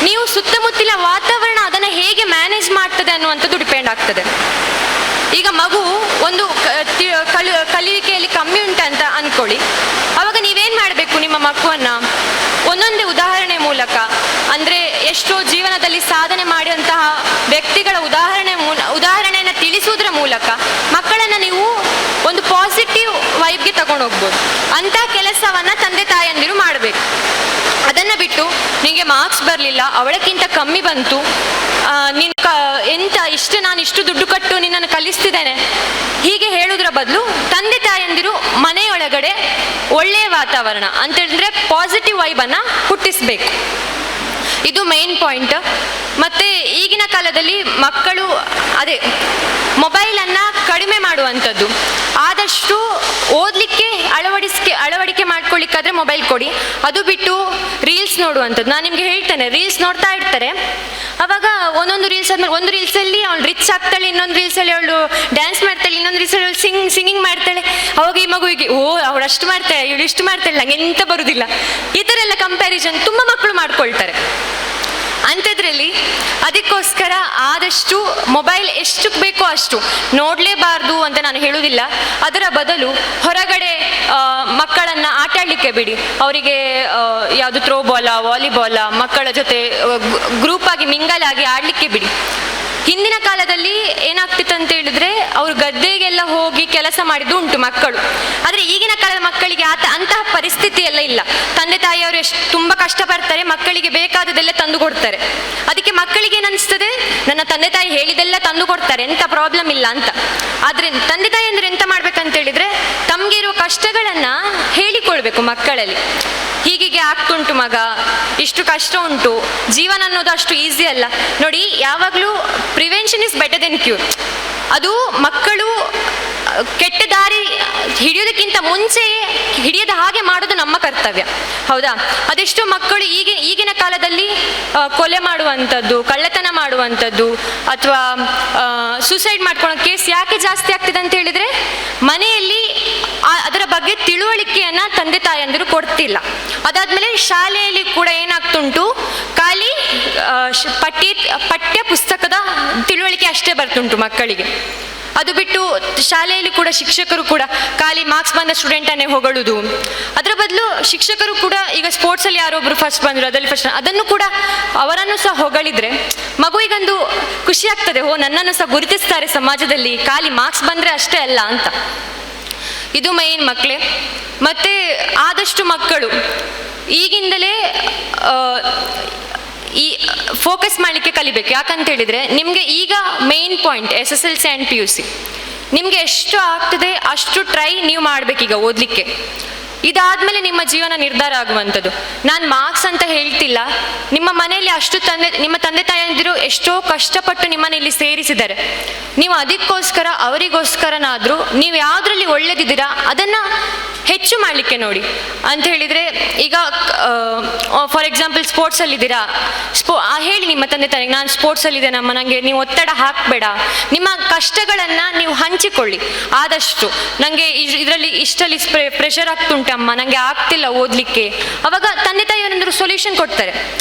ನೀವು ಸುತ್ತಮುತ್ತಲ ವಾತಾವರಣ ಅದನ್ನು ಹೇಗೆ ಮ್ಯಾನೇಜ್ ಮಾಡ್ತದೆ ಅನ್ನುವಂಥದ್ದು ಡಿಪೆಂಡ್ ಆಗ್ತದೆ. ಈಗ ಮಗು ಒಂದು ಕಲಿಕೆಯಲ್ಲಿ ಕಮ್ಮಿ ಉಂಟಂತ ಅಂದ್ಕೊಳ್ಳಿ, ಆವಾಗ ನೀವೇನು ಮಾಡಬೇಕು, ನಿಮ್ಮ ಮಗುವನ್ನು ಒಂದೊಂದೇ ಉದಾಹರಣೆ ಮೂಲಕ, ಅಂದರೆ ಎಷ್ಟೋ ಜೀವನದಲ್ಲಿ ಸಾಧನೆ ಮಾಡಿದಂತಹ ವ್ಯಕ್ತಿಗಳ ಉದಾಹರಣೆಯನ್ನು ತಿಳಿಸುವುದರ ಮೂಲಕ ಮಕ್ಕಳನ್ನು ನೀವು ಒಂದು ಪಾಸಿಟಿವ್ ವೈಬ್ಗೆ ತಗೊಂಡು ಹೋಗ್ಬೋದು. ಅಂಥ ಕೆಲಸವನ್ನು ತಂದೆ ತಾಯಂದಿರು ಮಾಡಬೇಕು. ಅದನ್ನು ಬಿಟ್ಟು ನಿನಗೆ ಮಾರ್ಕ್ಸ್ ಬರಲಿಲ್ಲ, ಅವಳಕ್ಕಿಂತ ಕಮ್ಮಿ ಬಂತು, ನೀನು ನಾನು ಇಷ್ಟು ದುಡ್ಡು ಕಟ್ಟು ನಿನ್ನನ್ನು ಕಲಿಸ್ತಿದ್ದೇನೆ ಹೀಗೆ ಹೇಳುವುದರ ಬದಲು ತಂದೆ ತಾಯಂದಿರು ಮನೆಯೊಳಗಡೆ ಒಳ್ಳೆಯ ವಾತಾವರಣ ಅಂತ ಹೇಳಿದ್ರೆ ಪಾಸಿಟಿವ್ ವೈಬನ್ನು ಹುಟ್ಟಿಸ್ಬೇಕು. ಇದು ಮೇನ್ ಪಾಯಿಂಟ್. ಮತ್ತು ಈಗಿನ ಕಾಲದಲ್ಲಿ ಮಕ್ಕಳು ಅದೇ ಮೊಬೈಲನ್ನು ಕಡಿಮೆ ಮಾಡುವಂಥದ್ದು, ಆದಷ್ಟು ಓದಲಿಕ್ಕೆ ಅಳವಡಿಕೆ ಮಾಡ್ಕೊಳ್ಳಿಕ್ಕಾದ್ರೆ ಮೊಬೈಲ್ ಕೊಡಿ, ಅದು ಬಿಟ್ಟು ರೀಲ್ಸ್ ನೋಡುವಂಥದ್ದು. ನಾನು ನಿಮಗೆ ಹೇಳ್ತೇನೆ, ರೀಲ್ಸ್ ನೋಡ್ತಾ ಇರ್ತಾರೆ, ಅವಾಗ ಒಂದೊಂದು ರೀಲ್ಸ್ ಆದ್ಮೇಲೆ ಒಂದು ರೀಲ್ಸಲ್ಲಿ ಅವಳು ರಿಚ್ ಆಗ್ತಾಳೆ, ಇನ್ನೊಂದು ರೀಲ್ಸಲ್ಲಿ ಅವಳು ಡ್ಯಾನ್ಸ್ ಮಾಡ್ತಾಳೆ, ಇನ್ನೊಂದು ರೀಲ್ಸಲ್ಲಿ ಅವಳು ಸಿಂಗಿಂಗ್ ಮಾಡ್ತಾಳೆ. ಅವಾಗ ಈ ಮಗುವಿಗೆ ಅವಳು ಅಷ್ಟು ಮಾಡ್ತಾಳೆ, ಇವಳು ಇಷ್ಟು ಮಾಡ್ತಾಳೆ, ನಂಗೆ ಎಂತ ಬರುವುದಿಲ್ಲ, ಈ ಥರ ಎಲ್ಲ ಕಂಪ್ಯಾರಿಸನ್ ತುಂಬ ಮಕ್ಕಳು ಮಾಡ್ಕೊಳ್ತಾರೆ. ಅಂಥದ್ರಲ್ಲಿ ಅದಕ್ಕೋಸ್ಕರ ಆದಷ್ಟು ಮೊಬೈಲ್ ಎಷ್ಟು ಬೇಕೋ ಅಷ್ಟು ನೋಡಲೇಬಾರ್ದು ಅಂತ ನಾನು ಹೇಳುವುದಿಲ್ಲ. ಅದರ ಬದಲು ಹೊರಗಡೆ ಮಕ್ಕಳನ್ನು ಆಟ ಆಡಲಿಕ್ಕೆ ಬಿಡಿ, ಅವರಿಗೆ ಯಾವುದು ಥ್ರೋಬಾಲ, ವಾಲಿಬಾಲ, ಮಕ್ಕಳ ಜೊತೆ ಗ್ರೂಪಾಗಿ ಮಿಂಗಲ್ ಆಗಿ ಆಡಲಿಕ್ಕೆ ಬಿಡಿ. ಹಿಂದಿನ ಕಾಲದಲ್ಲಿ ಏನಾಗ್ತಿತ್ತು ಅಂತ ಹೇಳಿದ್ರೆ ಅವರು ಗದ್ದೆಗೆಲ್ಲ ಹೋಗಿ ಕೆಲಸ ಮಾಡಿದ್ದು ಉಂಟು ಮಕ್ಕಳು. ಆದರೆ ಈಗಿನ ಕಾಲದ ಮಕ್ಕಳಿಗೆ ಅಂತಹ ಪರಿಸ್ಥಿತಿ ಎಲ್ಲ ಇಲ್ಲ. ತಂದೆ ತಾಯಿಯವರು ಎಷ್ಟು ತುಂಬ ಕಷ್ಟಪಡ್ತಾರೆ, ಮಕ್ಕಳಿಗೆ ಬೇಕಾದದೆಲ್ಲ ತಂದು ಕೊಡ್ತಾರೆ. ಅದಕ್ಕೆ ಮಕ್ಕಳಿಗೆ ಏನನ್ನಿಸ್ತದೆ, ನನ್ನ ತಂದೆ ತಾಯಿ ಹೇಳಿದೆಲ್ಲ ತಂದು ಕೊಡ್ತಾರೆ, ಎಂಥ ಪ್ರಾಬ್ಲಮ್ ಇಲ್ಲ ಅಂತ. ಆದರೆ ತಂದೆ ತಾಯಿ ಅಂದರೆ ಎಂತ ಮಾಡ್ಬೇಕಂತ ಹೇಳಿದ್ರೆ ತಮಗೆ ಇರುವ ಕಷ್ಟಗಳನ್ನು ಹೇಳಿಕೊಳ್ಬೇಕು ಮಕ್ಕಳಲ್ಲಿ. ಹೀಗೆ ಆಗ್ತುಂಟು ಮಗ, ಇಷ್ಟು ಕಷ್ಟ ಉಂಟು, ಜೀವನ ಅನ್ನೋದು ಅಷ್ಟು ಈಸಿ ಅಲ್ಲ. ನೋಡಿ, ಯಾವಾಗಲೂ prevention is better then cure. ಅದು ಮಕ್ಕಳು ಕೆಟ್ಟ ದಾರಿ ಹಿಡಿಯೋದಕ್ಕಿಂತ ಮುಂಚೆಯೇ ಹಿಡಿಯದ ಹಾಗೆ ಮಾಡೋದು ನಮ್ಮ ಕರ್ತವ್ಯ, ಹೌದಾ? ಅದೆಷ್ಟೋ ಮಕ್ಕಳು ಈಗಿನ ಕಾಲದಲ್ಲಿ ಕೊಲೆ ಮಾಡುವಂಥದ್ದು, ಕಳ್ಳತನ ಮಾಡುವಂಥದ್ದು ಅಥವಾ ಸೂಸೈಡ್ ಮಾಡ್ಕೊಳ್ಳೋ ಕೇಸ್ ಯಾಕೆ ಜಾಸ್ತಿ ಆಗ್ತಿದೆ ಅಂತ ಹೇಳಿದರೆ ಮನೆಯಲ್ಲಿ ಅದರ ಬಗ್ಗೆ ತಿಳುವಳಿಕೆಯನ್ನು ತಂದೆ ತಾಯಂದಿರು ಕೊಡ್ತಿಲ್ಲ. ಅದಾದಮೇಲೆ ಶಾಲೆಯಲ್ಲಿ ಕೂಡ ಏನಾಗ್ತುಂಟು, ಖಾಲಿ ಪಠ್ಯ ಪುಸ್ತಕದ ತಿಳುವಳಿಕೆ ಅಷ್ಟೇ ಬರ್ತುಂಟು ಮಕ್ಕಳಿಗೆ. ಅದು ಬಿಟ್ಟು ಶಾಲೆಯಲ್ಲಿ ಕೂಡ ಶಿಕ್ಷಕರು ಕೂಡ ಖಾಲಿ ಮಾರ್ಕ್ಸ್ ಬಂದ ಸ್ಟೂಡೆಂಟನ್ನೇ ಹೊಗಳುವುದು. ಅದರ ಬದಲು ಶಿಕ್ಷಕರು ಕೂಡ ಈಗ ಸ್ಪೋರ್ಟ್ಸಲ್ಲಿ ಯಾರೊಬ್ಬರು ಫಸ್ಟ್ ಬಂದರು, ಅದರಲ್ಲಿ ಫಸ್ಟ್, ಅದನ್ನು ಕೂಡ ಅವರನ್ನು ಸಹ ಹೊಗಳಿದ್ರೆ ಮಗುವಿಗೊಂದು ಖುಷಿ ಆಗ್ತದೆ, ನನ್ನನ್ನು ಸಹ ಗುರುತಿಸ್ತಾರೆ ಸಮಾಜದಲ್ಲಿ, ಖಾಲಿ ಮಾರ್ಕ್ಸ್ ಬಂದರೆ ಅಷ್ಟೇ ಅಲ್ಲ ಅಂತ. ಇದು ಮೈನ್ ಮಕ್ಕಳೇ. ಮತ್ತು ಆದಷ್ಟು ಮಕ್ಕಳು ಈಗಿಂದಲೇ ಈ ಫೋಕಸ್ ಮಾಡಲಿಕ್ಕೆ ಕಲಿಬೇಕು. ಯಾಕಂತ ಹೇಳಿದರೆ ನಿಮಗೆ ಈಗ main point SSLC and PUC, ನಿಮಗೆ ಎಷ್ಟು ಆಗ್ತದೆ ಅಷ್ಟು ಟ್ರೈ ನೀವು ಮಾಡಬೇಕೀಗ ಓದಲಿಕ್ಕೆ. ಇದಾದಮೇಲೆ ನಿಮ್ಮ ಜೀವನ ನಿರ್ಧಾರ ಆಗುವಂಥದ್ದು. ನಾನು ಮಾರ್ಕ್ಸ್ ಅಂತ ಹೇಳ್ತಿಲ್ಲ, ನಿಮ್ಮ ಮನೆಯಲ್ಲಿ ನಿಮ್ಮ ತಂದೆ ತಾಯಂದಿರು ಎಷ್ಟೋ ಕಷ್ಟಪಟ್ಟು ನಿಮ್ಮನ್ನು ಇಲ್ಲಿ ಸೇರಿಸಿದ್ದಾರೆ. ನೀವು ಅದಕ್ಕೋಸ್ಕರ ಅವರಿಗೋಸ್ಕರನಾದರೂ ನೀವು ಯಾವುದರಲ್ಲಿ ಒಳ್ಳೆದಿದ್ದೀರಾ ಅದನ್ನು ಹೆಚ್ಚು ಮಾಡಲಿಕ್ಕೆ ನೋಡಿ. ಅಂತ ಹೇಳಿದರೆ ಈಗ ಫಾರ್ ಎಕ್ಸಾಂಪಲ್ ಸ್ಪೋರ್ಟ್ಸಲ್ಲಿದ್ದೀರಾ, ಹೇಳಿ ನಿಮ್ಮ ತಂದೆ ತಾಯಿಗೆ, ನಾನು ಸ್ಪೋರ್ಟ್ಸಲ್ಲಿದ್ದೇನಮ್ಮ, ನನಗೆ ನೀವು ಒತ್ತಡ ಹಾಕಬೇಡ, ನಿಮ್ಮ ಕಷ್ಟಗಳನ್ನು ನೀವು ಹಂಚಿಕೊಳ್ಳಿ ಆದಷ್ಟು. ನನಗೆ ಇದರಲ್ಲಿ ಇಷ್ಟಲ್ಲಿ ಪ್ರೆಷರ್ ಆಗ್ತುಂಟಮ್ಮ, ನನಗೆ ಆಗ್ತಿಲ್ಲ ಓದಲಿಕ್ಕೆ. ಅವಾಗ ತಂದೆ ತಾಯಿ ಏನಾದರೂ ಸೊಲ್ಯೂಷನ್ ಕೊಡ್ತಾರೆ,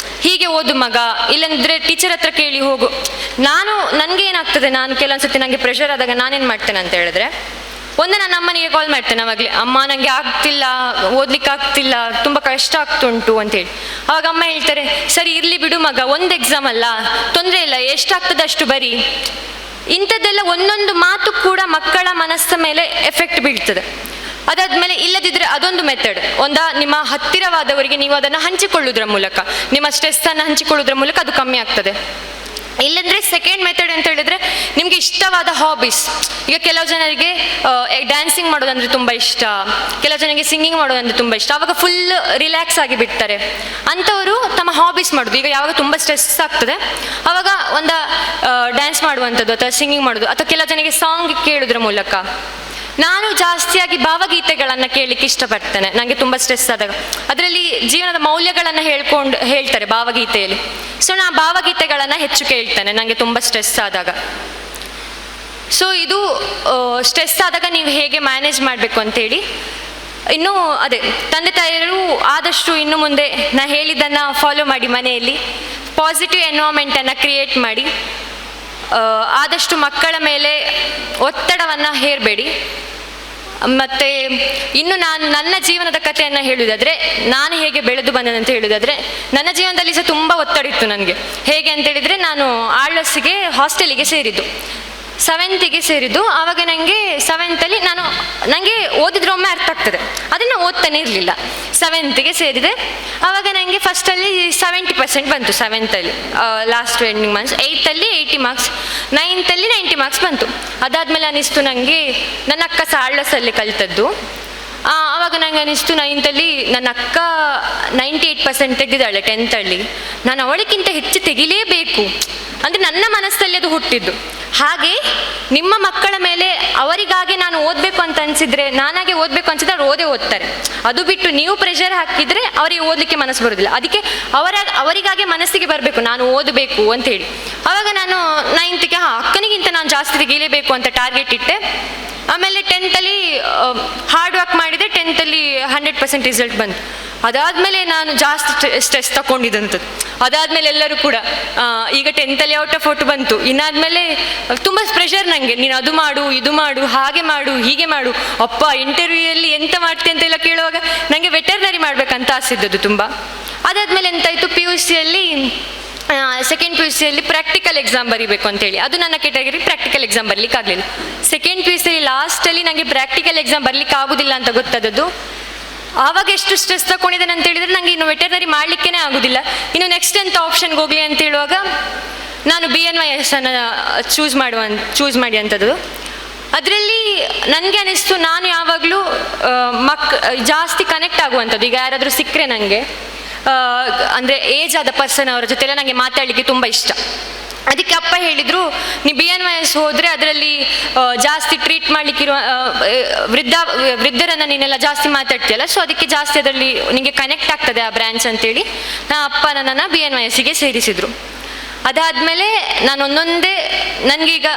ಹೀಗೆ ಓದು ಮಗ, ಇಲ್ಲಂದರೆ ಟೀಚರ್ ಹತ್ರ ಕೇಳಿ ಹೋಗು. ನನಗೆ ಏನಾಗ್ತದೆ, ನಾನು ಕೆಲವೊಂದ್ಸತಿ ನನಗೆ ಪ್ರೆಷರ್ ಆದಾಗ ನಾನೇನು ಮಾಡ್ತೇನೆ ಅಂತ ಹೇಳಿದ್ರೆ, ನನ್ನ ಅಮ್ಮನಿಗೆ ಕಾಲ್ ಮಾಡ್ತೇನೆ ಅವಾಗಲೇ, ಅಮ್ಮ ನನಗೆ ಆಗ್ತಿಲ್ಲ, ಓದ್ಲಿಕ್ಕೆ ಆಗ್ತಿಲ್ಲ, ತುಂಬ ಕಷ್ಟ ಆಗ್ತುಂಟು ಅಂತೇಳಿ. ಅವಾಗ ಅಮ್ಮ ಹೇಳ್ತಾರೆ, ಸರಿ ಇರಲಿ ಬಿಡು ಮಗ, ಒಂದು ಎಕ್ಸಾಮ್ ಅಲ್ಲ, ತೊಂದರೆ ಇಲ್ಲ, ಎಷ್ಟಾಗ್ತದೆ ಅಷ್ಟು ಬರೀ. ಇಂಥದ್ದೆಲ್ಲ ಒಂದೊಂದು ಮಾತು ಕೂಡ ಮಕ್ಕಳ ಮನಸ್ಸ ಮೇಲೆ ಎಫೆಕ್ಟ್ ಬೀಳ್ತದೆ. ಅದಾದ್ಮೇಲೆ ಇಲ್ಲದಿದ್ದರೆ ಅದೊಂದು ಮೆಥಡ್, ನಿಮ್ಮ ಹತ್ತಿರವಾದವರಿಗೆ ನೀವು ಅದನ್ನು ಹಂಚಿಕೊಳ್ಳುವುದರ ಮೂಲಕ, ನಿಮ್ಮ ಸ್ಟ್ರೆಸ್ಸನ್ನು ಹಂಚಿಕೊಳ್ಳುವುದರ ಮೂಲಕ ಅದು ಕಮ್ಮಿ ಆಗ್ತದೆ. ಇಲ್ಲಂದರೆ ಸೆಕೆಂಡ್ ಮೆಥಡ್ ಅಂತ ಹೇಳಿದರೆ ನಿಮಗೆ ಇಷ್ಟವಾದ ಹಾಬೀಸ್. ಈಗ ಕೆಲವು ಜನರಿಗೆ ಡ್ಯಾನ್ಸಿಂಗ್ ಮಾಡೋದಂದರೆ ತುಂಬ ಇಷ್ಟ, ಕೆಲವು ಜನರಿಗೆ ಸಿಂಗಿಂಗ್ ಮಾಡೋದಂದರೆ ತುಂಬ ಇಷ್ಟ. ಆವಾಗ ಫುಲ್ ರಿಲ್ಯಾಕ್ಸ್ ಆಗಿ ಬಿಡ್ತಾರೆ. ಅಂಥವರು ತಮ್ಮ ಹಾಬೀಸ್ ಮಾಡೋದು. ಈಗ ಯಾವಾಗ ತುಂಬ ಸ್ಟ್ರೆಸ್ ಆಗ್ತದೆ ಆವಾಗ ಡ್ಯಾನ್ಸ್ ಮಾಡುವಂಥದ್ದು ಅಥವಾ ಸಿಂಗಿಂಗ್ ಮಾಡೋದು, ಅಥವಾ ಕೆಲವು ಜನರಿಗೆ ಸಾಂಗ್ ಕೇಳೋದ್ರ ಮೂಲಕ. ನಾನು ಜಾಸ್ತಿಯಾಗಿ ಭಾವಗೀತೆಗಳನ್ನು ಕೇಳಲಿಕ್ಕೆ ಇಷ್ಟಪಡ್ತೇನೆ, ನನಗೆ ತುಂಬ ಸ್ಟ್ರೆಸ್ ಆದಾಗ. ಅದರಲ್ಲಿ ಜೀವನದ ಮೌಲ್ಯಗಳನ್ನು ಹೇಳ್ತಾರೆ ಭಾವಗೀತೆಯಲ್ಲಿ. ಸೊ ನಾನು ಭಾವಗೀತೆಗಳನ್ನು ಹೆಚ್ಚು ಕೇಳ್ತೇನೆ ನನಗೆ ತುಂಬ ಸ್ಟ್ರೆಸ್ ಆದಾಗ. ಸೊ ಇದು ಸ್ಟ್ರೆಸ್ ಆದಾಗ ನೀವು ಹೇಗೆ ಮ್ಯಾನೇಜ್ ಮಾಡಬೇಕು ಅಂತೇಳಿ. ಇನ್ನು ಅದೇ, ತಂದೆ ತಾಯಿಯರು ಆದಷ್ಟು ಇನ್ನು ಮುಂದೆ ನಾನು ಹೇಳಿದ್ದನ್ನು ಫಾಲೋ ಮಾಡಿ, ಮನೆಯಲ್ಲಿ ಪಾಸಿಟಿವ್ ಎನ್ವೈರ್ಮೆಂಟನ್ನು ಕ್ರಿಯೇಟ್ ಮಾಡಿ. ಆದಷ್ಟು ಮಕ್ಕಳ ಮೇಲೆ ಒತ್ತಡವನ್ನು ಹೇರಬೇಡಿ. ಮತ್ತು ಇನ್ನು ನನ್ನ ಜೀವನದ ಕಥೆಯನ್ನು ಹೇಳುವುದಾದರೆ, ನಾನು ಹೇಗೆ ಬೆಳೆದು ಬಂದದಂತ ಹೇಳುವುದಾದರೆ, ನನ್ನ ಜೀವನದಲ್ಲಿ ಸಹ ತುಂಬ ಒತ್ತಡ ಇತ್ತು ನನಗೆ. ಹೇಗೆ ಅಂತೇಳಿದರೆ, ನಾನು ಆಳ್ವಾಸಿಗೆ ಹಾಸ್ಟೆಲಿಗೆ ಸೇರಿದ್ದು, 7th ಸೇರಿದ್ದು. ಆವಾಗ ನನಗೆ 7th ನನಗೆ ಓದಿದ್ರೆ ಒಮ್ಮೆ ಅರ್ಥ ಆಗ್ತದೆ, ಅದನ್ನು ಓದ್ತಾನೆ ಇರಲಿಲ್ಲ. 7th ಸೇರಿದೆ. ಆವಾಗ ನನಗೆ ಫಸ್ಟಲ್ಲಿ 70% ಬಂತು 7th last ending marks. 8th 80 marks, 9th 90 marks ಬಂತು. ಅದಾದಮೇಲೆ ಅನಿಸ್ತು ನನಗೆ, ನನ್ನ ಅಕ್ಕ ಸಹ ಆಳ್ವಾಸಲ್ಲಿ ಕಲಿತದ್ದು. ಆವಾಗ ನನಗೆ ಅನಿಸ್ತು 9th ನನ್ನ ಅಕ್ಕ 98% ತೆಗೆದಿದ್ದಾಳೆ 10th. ನಾನು ಅವಳಿಗಿಂತ ಹೆಚ್ಚು ತೆಗಿಲೇಬೇಕು, ಅಂದರೆ ನನ್ನ ಮನಸ್ಸಲ್ಲಿ ಅದು ಹುಟ್ಟಿದ್ದು. ಹಾಗೆ ನಿಮ್ಮ ಮಕ್ಕಳ ಮೇಲೆ ಅವರಿಗಾಗಿ ನಾನು ಓದಬೇಕು ಅಂತ ಅನಿಸಿದ್ರೆ, ನಾನಾಗೆ ಓದಬೇಕು ಅನಿಸಿದ್ರೆ ಅವ್ರು ಓದ್ತಾರೆ. ಅದು ಬಿಟ್ಟು ನೀವು ಪ್ರೆಷರ್ ಹಾಕಿದರೆ ಅವರಿಗೆ ಓದಲಿಕ್ಕೆ ಮನಸ್ಸು ಬರೋದಿಲ್ಲ. ಅದಕ್ಕೆ ಅವರಿಗಾಗಿ ಮನಸ್ಸಿಗೆ ಬರಬೇಕು ನಾನು ಓದಬೇಕು ಅಂತೇಳಿ. ಆವಾಗ ನಾನು 9th ಅಕ್ಕನಿಗಿಂತ ನಾನು ಜಾಸ್ತಿ ತೆಗೀಲೇಬೇಕು ಅಂತ ಟಾರ್ಗೆಟ್ ಇಟ್ಟೆ. ಆಮೇಲೆ 10th ಹಾರ್ಡ್ ವರ್ಕ್ ಮಾಡಿದೆ, 10th 100% ರಿಸಲ್ಟ್ ಬಂತು. ಅದಾದಮೇಲೆ ನಾನು ಜಾಸ್ತಿ ಸ್ಟ್ರೆಸ್ ತಗೊಂಡಿದ್ದಂಥದ್ದು. ಅದಾದಮೇಲೆ ಎಲ್ಲರೂ ಕೂಡ ಈಗ 10th ಔಟ್ ಆಫ್ ಔಟ್ ಬಂತು, ಇನ್ನಾದಮೇಲೆ ತುಂಬ ಪ್ರೆಷರ್ ನನಗೆ, ನೀನು ಅದು ಮಾಡು ಇದು ಮಾಡು ಹಾಗೆ ಮಾಡು ಹೀಗೆ ಮಾಡು, ಅಪ್ಪ ಇಂಟರ್ವ್ಯೂಯಲ್ಲಿ ಎಂತ ಮಾಡ್ತೀನಿ ಅಂತೆಲ್ಲ ಕೇಳುವಾಗ ನನಗೆ ವೆಟರ್ನರಿ ಮಾಡಬೇಕಂತ ಆಸಿದ್ದದ್ದು ತುಂಬ. ಅದಾದಮೇಲೆ ಎಂತಾಯಿತು, PUCಯಲ್ಲಿ ಸೆಕೆಂಡ್ PUCಯಲ್ಲಿ ಪ್ರಾಕ್ಟಿಕಲ್ ಎಕ್ಸಾಮ್ ಬರೀಬೇಕು ಅಂತೇಳಿ, ಅದು ನನ್ನ ಕೆಟಗರಿ. ಪ್ರಾಕ್ಟಿಕಲ್ ಎಕ್ಸಾಮ್ ಬರಲಿಕ್ಕೆ ಆಗಲಿಲ್ಲ. ಸೆಕೆಂಡ್ PUCಯಲ್ಲಿ ಲಾಸ್ಟಲ್ಲಿ ನನಗೆ ಪ್ರಾಕ್ಟಿಕಲ್ ಎಕ್ಸಾಮ್ ಬರಲಿಕ್ಕೆ ಆಗೋದಿಲ್ಲ ಅಂತ ಗೊತ್ತಾದದ್ದು. ಆವಾಗ ಎಷ್ಟು ಸ್ಟ್ರೆಸ್ ತಗೊಂಡಿದ್ದೇನೆ ಅಂತ ಹೇಳಿದರೆ, ನನಗೆ ಇನ್ನು ವೆಟರ್ನರಿ ಮಾಡಲಿಕ್ಕೇ ಆಗೋದಿಲ್ಲ, ಇನ್ನು ನೆಕ್ಸ್ಟ್ ಎಂತ ಆಪ್ಷನ್ಗೆ ಹೋಗಲಿ ಅಂತ ಹೇಳುವಾಗ ನಾನು BNYS ಚೂಸ್ ಮಾಡಿ ಅಂಥದ್ದು. ಅದರಲ್ಲಿ ನನಗೆ ಅನಿಸ್ತು, ನಾನು ಯಾವಾಗಲೂ ಜಾಸ್ತಿ ಕನೆಕ್ಟ್ ಆಗುವಂಥದ್ದು. ಈಗ ಯಾರಾದರೂ ಸಿಕ್ಕರೆ ನನಗೆ ಅಂದರೆ ಏಜ್ ಆದ ಪರ್ಸನ್ ಅವರ ಜೊತೆಲ್ಲ ನನಗೆ ಮಾತಾಡಲಿಕ್ಕೆ ತುಂಬ ಇಷ್ಟ. ಅದಕ್ಕೆ ಅಪ್ಪ ಹೇಳಿದರು, ನೀ BNYS ಹೋದರೆ ಅದರಲ್ಲಿ ಜಾಸ್ತಿ ಟ್ರೀಟ್ ಮಾಡಲಿಕ್ಕಿರುವ ವೃದ್ಧರನ್ನು ನೀನೆಲ್ಲ ಜಾಸ್ತಿ ಮಾತಾಡ್ತೀಯಲ್ಲ, ಸೊ ಅದಕ್ಕೆ ಜಾಸ್ತಿ ಅದರಲ್ಲಿ ನಿಮಗೆ ಕನೆಕ್ಟ್ ಆಗ್ತದೆ ಆ ಬ್ರ್ಯಾಂಚ್ ಅಂತೇಳಿ ಅಪ್ಪ ನನ್ನನ್ನು BNYSಗೆ ಸೇರಿಸಿದರು. ಅದಾದಮೇಲೆ ನಾನು ನನಗೀಗ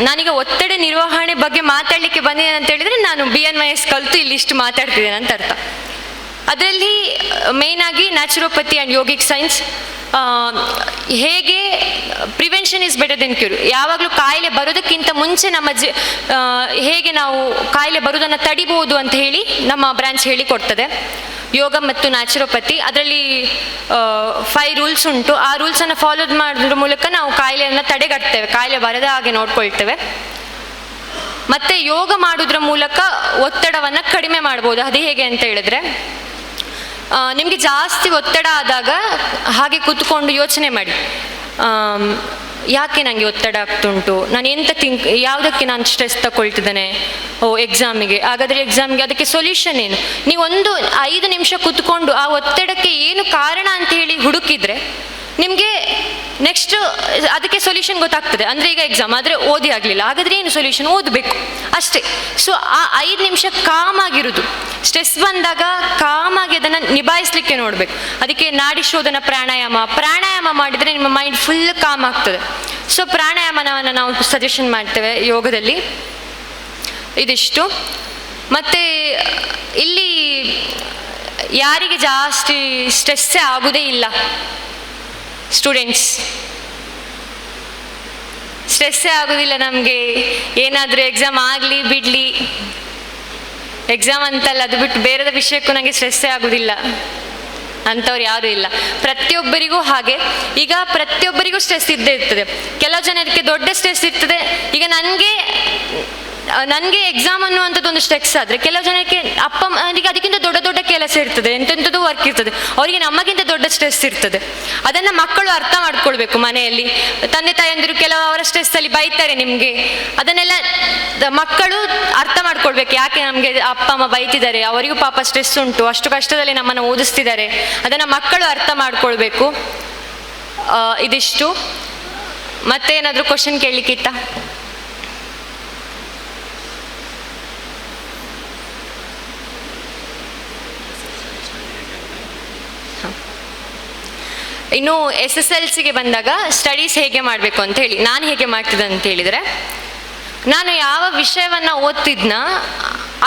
ನಾನೀಗ ಒತ್ತಡ ನಿರ್ವಹಣೆ ಬಗ್ಗೆ ಮಾತಾಡಲಿಕ್ಕೆ ಬಂದಿದ್ದೇನೆ ಅಂತ ಹೇಳಿದರೆ, ನಾನು BNYS ಕಲಿತು ಇಲ್ಲಿ ಇಷ್ಟು ಮಾತಾಡ್ತಿದ್ದೇನೆ ಅಂತ ಅರ್ಥ. ಅದರಲ್ಲಿ ಮೇಯ್ನಾಗಿ ನ್ಯಾಚುರೋಪತಿ ಆ್ಯಂಡ್ ಯೋಗಿಕ್ ಸೈನ್ಸ್, ಹೇಗೆ prevention is better then cure, ಯಾವಾಗಲೂ ಕಾಯಿಲೆ ಬರೋದಕ್ಕಿಂತ ಮುಂಚೆ ಹೇಗೆ ನಾವು ಕಾಯಿಲೆ ಬರೋದನ್ನು ತಡಿಬೋದು ಅಂತ ಹೇಳಿ ನಮ್ಮ ಬ್ರಾಂಚ್ ಹೇಳಿಕೊಡ್ತದೆ. ಯೋಗ ಮತ್ತು ನ್ಯಾಚುರೋಪತಿ, ಅದರಲ್ಲಿ 5 ರೂಲ್ಸ್ ಉಂಟು. ಆ ರೂಲ್ಸನ್ನು ಫಾಲೋ ಮಾಡೋದ್ರ ಮೂಲಕ ನಾವು ಕಾಯಿಲೆಯನ್ನು ತಡೆಗಟ್ತೇವೆ, ಕಾಯಿಲೆ ಬರದ ಹಾಗೆ ನೋಡ್ಕೊಳ್ತೇವೆ. ಮತ್ತು ಯೋಗ ಮಾಡೋದ್ರ ಮೂಲಕ ಒತ್ತಡವನ್ನು ಕಡಿಮೆ ಮಾಡ್ಬೋದು. ಅದು ಹೇಗೆ ಅಂತ ಹೇಳಿದ್ರೆ, ನಿಮಗೆ ಜಾಸ್ತಿ ಒತ್ತಡ ಆದಾಗ ಹಾಗೆ ಕೂತ್ಕೊಂಡು ಯೋಚನೆ ಮಾಡಿ, ಯಾಕೆ ನನಗೆ ಒತ್ತಡ ಆಗ್ತುಂಟು, ನಾನು ಯಾವುದಕ್ಕೆ ನಾನು ಸ್ಟ್ರೆಸ್ ತಗೊಳ್ತಿದ್ದೇನೆ, ಎಕ್ಸಾಮಿಗೆ, ಹಾಗಾದರೆ ಎಕ್ಸಾಮ್ಗೆ ಅದಕ್ಕೆ ಸೊಲ್ಯೂಷನ್ ಏನು. ನೀವು 5 ನಿಮಿಷ ಕೂತ್ಕೊಂಡು ಆ ಒತ್ತಡಕ್ಕೆ ಏನು ಕಾರಣ ಅಂತ ಹೇಳಿ ಹುಡುಕಿದ್ರೆ ನಿಮಗೆ ನೆಕ್ಸ್ಟ್ ಅದಕ್ಕೆ ಸೊಲ್ಯೂಷನ್ ಗೊತ್ತಾಗ್ತದೆ. ಅಂದರೆ ಈಗ ಎಕ್ಸಾಮ್ ಆದರೆ ಓದಿ ಆಗಲಿಲ್ಲ, ಹಾಗಾದರೆ ಏನು ಸೊಲ್ಯೂಷನ್, ಓದಬೇಕು ಅಷ್ಟೇ. ಸೊ ಆ 5 ನಿಮಿಷ ಕಾಮಾಗಿರೋದು, ಸ್ಟ್ರೆಸ್ ಬಂದಾಗ ಕಾಮಾಗಿ ಅದನ್ನು ನಿಭಾಯಿಸಲಿಕ್ಕೆ ನೋಡಬೇಕು. ಅದಕ್ಕೆ ನಾಡಿ ಶೋಧನ ಪ್ರಾಣಾಯಾಮ ಮಾಡಿದರೆ ನಿಮ್ಮ ಮೈಂಡ್ ಫುಲ್ ಕಾಮ್ ಆಗ್ತದೆ. ಸೊ ಪ್ರಾಣಾಯಾಮವನ್ನು ನಾವು ಸಜೆಷನ್ ಮಾಡ್ತೇವೆ ಯೋಗದಲ್ಲಿ. ಇದಿಷ್ಟು. ಮತ್ತು ಇಲ್ಲಿ ಯಾರಿಗೆ ಜಾಸ್ತಿ ಸ್ಟ್ರೆಸ್ಸೇ ಆಗೋದೇ ಇಲ್ಲ, ಸ್ಟೂಡೆಂಟ್ಸ್ ಸ್ಟ್ರೆಸ್ಸೇ ಆಗೋದಿಲ್ಲ ನಮಗೆ, ಏನಾದರೂ ಎಕ್ಸಾಮ್ ಆಗಲಿ ಬಿಡಲಿ, ಎಕ್ಸಾಮ್ ಅಂತಲ್ಲ ಅದು ಬಿಟ್ಟು ಬೇರೆದ ವಿಷಯಕ್ಕೂ ನನಗೆ ಸ್ಟ್ರೆಸ್ಸೇ ಆಗೋದಿಲ್ಲ ಅಂಥವ್ರು ಯಾರೂ ಇಲ್ಲ. ಪ್ರತಿಯೊಬ್ಬರಿಗೂ ಹಾಗೆ. ಈಗ ಪ್ರತಿಯೊಬ್ಬರಿಗೂ ಸ್ಟ್ರೆಸ್ ಇದ್ದೇ ಇರ್ತದೆ. ಕೆಲವು ಜನರಿಗೆ ದೊಡ್ಡ ಸ್ಟ್ರೆಸ್ ಇರ್ತದೆ. ಈಗ ನನಗೆ ಎಕ್ಸಾಮ್ ಅನ್ನುವಂಥದ್ದು ಒಂದು ಸ್ಟ್ರೆಸ್ ಆದರೆ, ಕೆಲವು ಜನಕ್ಕೆ ಅಪ್ಪ ಅಮ್ಮನಿಗೆ ಅದಕ್ಕಿಂತ ದೊಡ್ಡ ಕೆಲಸ ಇರ್ತದೆ, ಎಂತೆಂಥದ್ದು ವರ್ಕ್ ಇರ್ತದೆ, ಅವರಿಗೆ ನಮಗಿಂತ ದೊಡ್ಡ ಸ್ಟ್ರೆಸ್ ಇರ್ತದೆ. ಅದನ್ನು ಮಕ್ಕಳು ಅರ್ಥ ಮಾಡ್ಕೊಳ್ಬೇಕು. ಮನೆಯಲ್ಲಿ ತಂದೆ ತಾಯಂದಿರು ಕೆಲವು ಅವರ ಸ್ಟ್ರೆಸ್ಸಲ್ಲಿ ಬೈತಾರೆ ನಿಮಗೆ, ಅದನ್ನೆಲ್ಲ ಮಕ್ಕಳು ಅರ್ಥ ಮಾಡ್ಕೊಳ್ಬೇಕು. ಯಾಕೆ ನಮಗೆ ಅಪ್ಪ ಅಮ್ಮ ಬೈತಿದ್ದಾರೆ, ಅವರಿಗೂ ಪಾಪ ಸ್ಟ್ರೆಸ್ ಉಂಟು, ಅಷ್ಟು ಕಷ್ಟದಲ್ಲಿ ನಮ್ಮನ್ನು ಓದಿಸ್ತಿದ್ದಾರೆ, ಅದನ್ನು ಮಕ್ಕಳು ಅರ್ಥ ಮಾಡ್ಕೊಳ್ಬೇಕು. ಇದಿಷ್ಟು. ಮತ್ತೇನಾದರೂ ಕ್ವಶನ್ ಕೇಳಲಿಕ್ಕಿತ್ತ? ಇನ್ನು SSLCಗೆ ಬಂದಾಗ ಸ್ಟಡೀಸ್ ಹೇಗೆ ಮಾಡಬೇಕು ಅಂತ ಹೇಳಿ ನಾನು ಹೇಗೆ ಮಾಡ್ತಿದ್ದೆ ಅಂತ ಹೇಳಿದರೆ, ನಾನು ಯಾವ ವಿಷಯವನ್ನು ಓದ್ತಿದ್ನ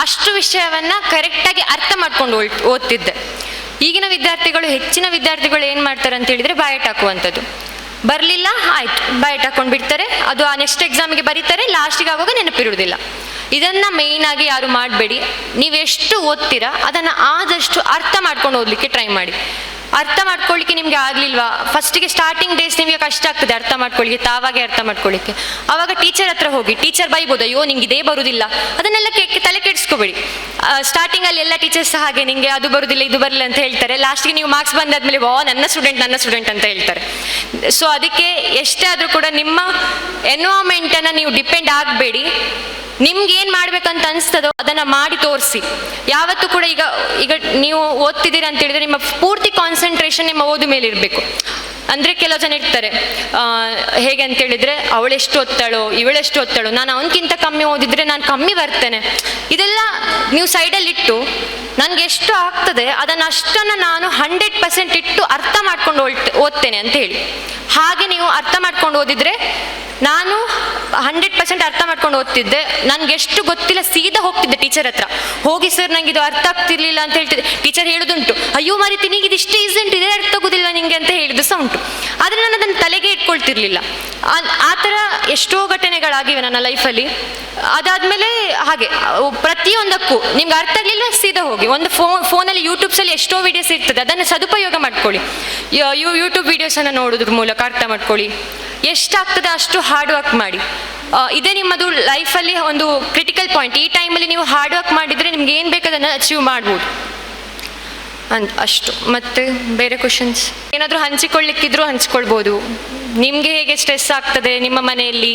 ಅಷ್ಟು ವಿಷಯವನ್ನು ಕರೆಕ್ಟಾಗಿ ಅರ್ಥ ಮಾಡ್ಕೊಂಡು ಓದ್ತಿದ್ದೆ. ಈಗಿನ ವಿದ್ಯಾರ್ಥಿಗಳು, ಹೆಚ್ಚಿನ ವಿದ್ಯಾರ್ಥಿಗಳು ಏನು ಮಾಡ್ತಾರೆ ಅಂತ ಹೇಳಿದರೆ ಬಾಯಟ್ ಹಾಕುವಂಥದ್ದು. ಬರಲಿಲ್ಲ ಆಯಿತು, ಬಾಯಟ್ ಹಾಕೊಂಡು ಬಿಡ್ತಾರೆ, ಅದು ಆ ನೆಕ್ಸ್ಟ್ ಎಕ್ಸಾಮಿಗೆ ಬರೀತಾರೆ, ಲಾಸ್ಟಿಗೆ ಆಗುವಾಗ ನೆನಪಿರುವುದಿಲ್ಲ. ಇದನ್ನು ಮೇಯ್ನಾಗಿ ಯಾರು ಮಾಡಬೇಡಿ. ನೀವೆಷ್ಟು ಓದ್ತೀರಾ ಅದನ್ನು ಆದಷ್ಟು ಅರ್ಥ ಮಾಡ್ಕೊಂಡು ಓದಲಿಕ್ಕೆ ಟ್ರೈ ಮಾಡಿ. ಅರ್ಥ ಮಾಡ್ಕೊಳ್ಳಿಕ್ಕೆ ನಿಮಗೆ ಆಗಲಿಲ್ವಾ, ಫಸ್ಟಿಗೆ ಸ್ಟಾರ್ಟಿಂಗ್ ಡೇಸ್ ನಿಮಗೆ ಕಷ್ಟ ಆಗ್ತದೆ ಅರ್ಥ ಮಾಡ್ಕೊಳ್ಳಿಕ್ಕೆ, ತಾವಾಗೆ ಅರ್ಥ ಮಾಡ್ಕೊಳ್ಳಿಕ್ಕೆ. ಆವಾಗ ಟೀಚರ್ ಹತ್ರ ಹೋಗಿ, ಟೀಚರ್ ಬೈಬೋದು, ಅಯ್ಯೋ ನಿಂಗೆ ಇದೇ ಬರುವುದಿಲ್ಲ, ಅದನ್ನೆಲ್ಲ ತಲೆ ಕೆಡಿಸ್ಕೋಬೇಡಿ. ಸ್ಟಾರ್ಟಿಂಗಲ್ಲಿ ಎಲ್ಲ ಟೀಚರ್ಸ್ ಹಾಗೆ ನಿಮಗೆ ಅದು ಬರುವುದಿಲ್ಲ ಇದು ಬರಲಿಲ್ಲ ಅಂತ ಹೇಳ್ತಾರೆ. ಲಾಸ್ಟಿಗೆ ನೀವು ಮಾರ್ಕ್ಸ್ ಬಂದಾದ್ಮೇಲೆ ನನ್ನ ಸ್ಟೂಡೆಂಟ್ ಅಂತ ಹೇಳ್ತಾರೆ. ಸೊ ಅದಕ್ಕೆ ಎಷ್ಟೇ ಆದರೂ ಕೂಡ ನಿಮ್ಮ ಎನ್ವೈರನ್ಮೆಂಟನ್ನು ನೀವು ಡಿಪೆಂಡ್ ಆಗಬೇಡಿ. ನಿಮ್ಗೆ ಏನು ಮಾಡ್ಬೇಕಂತ ಅನಿಸ್ತದೋ ಅದನ್ನು ಮಾಡಿ ತೋರಿಸಿ. ಯಾವತ್ತೂ ಕೂಡ ಈಗ ನೀವು ಓದ್ತಿದ್ದೀರಾ ಅಂತ ಹೇಳಿದ್ರೆ ನಿಮ್ಮ ಪೂರ್ತಿ ಕಾನ್ಸಂಟ್ರೇಷನ್ ನಿಮ್ಮ ಓದು ಮೇಲೆ ಇರಬೇಕು. ಅಂದರೆ ಕೆಲವು ಜನ ಇರ್ತಾರೆ, ಹೇಗೆ ಅಂತೇಳಿದರೆ ಅವಳೆಷ್ಟು ಓದ್ತಾಳೋ ಇವಳೆಷ್ಟು ಓದ್ತಾಳೋ, ನಾನು ಅವನಕ್ಕಿಂತ ಕಮ್ಮಿ ಓದಿದರೆ ನಾನು ಕಮ್ಮಿ ಬರ್ತೇನೆ. ಇದೆಲ್ಲ ನೀವು ಸೈಡಲ್ಲಿಟ್ಟು ನನಗೆ ಎಷ್ಟು ಆಗ್ತದೆ ಅದನ್ನು ಅಷ್ಟನ್ನು ನಾನು 100% ಇಟ್ಟು ಅರ್ಥ ಮಾಡ್ಕೊಂಡು ಓದ್ತೇನೆ ಅಂತ ಹೇಳಿ. ಹಾಗೆ ನೀವು ಅರ್ಥ ಮಾಡ್ಕೊಂಡು ಓದಿದರೆ, ನಾನು 100% ಅರ್ಥ ಮಾಡ್ಕೊಂಡು ಓದ್ತಿದ್ದೆ, ನನಗೆ ಎಷ್ಟು ಗೊತ್ತಿಲ್ಲ ಸೀದಾ ಹೋಗ್ತಿದ್ದೆ ಟೀಚರ್ ಹತ್ರ ಹೋಗಿ, ಸರ್ ನನಗೆ ಇದು ಅರ್ಥ ಆಗ್ತಿರ್ಲಿಲ್ಲ ಅಂತ ಹೇಳ್ತಿದ್ದೆ. ಟೀಚರ್ ಹೇಳೋದುಂಟು, ಅಯ್ಯೋ ಮರಿತೀನಿ ಈಗ ಇದಿಷ್ಟು ಈಸಿ ಉಂಟು, ಇದೇ ಅರ್ಥ ಆಗೋದಿಲ್ಲ ನಿಮಗೆ ಅಂತ ಹೇಳಿದ್ದು ಸಹ ಉಂಟು. ಆದರೆ ನಾನು ಅದನ್ನು ತಲೆಗೆ ಇಟ್ಕೊಳ್ತಿರ್ಲಿಲ್ಲ. ಆ ಥರ ಎಷ್ಟೋ ಘಟನೆಗಳಾಗಿವೆ ನನ್ನ ಲೈಫಲ್ಲಿ. ಅದಾದಮೇಲೆ ಹಾಗೆ ಪ್ರತಿಯೊಂದಕ್ಕೂ ನಿಮ್ಗೆ ಅರ್ಥ ಆಗಲಿಲ್ಲ ಸೀದಾ ಹೋಗಿ ಒಂದು ಫೋನಲ್ಲಿ ಯೂಟ್ಯೂಬ್ಸಲ್ಲಿ ಎಷ್ಟೋ ವೀಡಿಯೋಸ್ ಇರ್ತದೆ, ಅದನ್ನು ಸದುಪಯೋಗ ಮಾಡ್ಕೊಳ್ಳಿ. ಯೂಟ್ಯೂಬ್ ವೀಡಿಯೋಸನ್ನು ನೋಡೋದ್ರ ಮೂಲಕ ಅರ್ಥ ಮಾಡ್ಕೊಳ್ಳಿ. ಎಷ್ಟಾಗ್ತದೆ ಅಷ್ಟು ಹಾರ್ಡ್ ವರ್ಕ್ ಮಾಡಿ. ಇದೇ ನಿಮ್ಮದು ಲೈಫಲ್ಲಿ ಒಂದು ಕ್ರಿಟಿಕಲ್ ಪಾಯಿಂಟ್. ಈ ಟೈಮಲ್ಲಿ ನೀವು ಹಾರ್ಡ್ ವರ್ಕ್ ಮಾಡಿದರೆ ನಿಮ್ಗೆ ಏನು ಬೇಕಾದನ್ನು ಅಚೀವ್ ಮಾಡ್ಬೋದು ಅಷ್ಟು. ಮತ್ತು ಬೇರೆ ಕ್ವಶನ್ಸ್ ಏನಾದರೂ ಹಂಚಿಕೊಳ್ಳಿಕ್ಕಿದ್ರೂ ಹಂಚ್ಕೊಳ್ಬೋದು. ನಿಮಗೆ ಹೇಗೆ ಸ್ಟ್ರೆಸ್ ಆಗ್ತದೆ ನಿಮ್ಮ ಮನೆಯಲ್ಲಿ,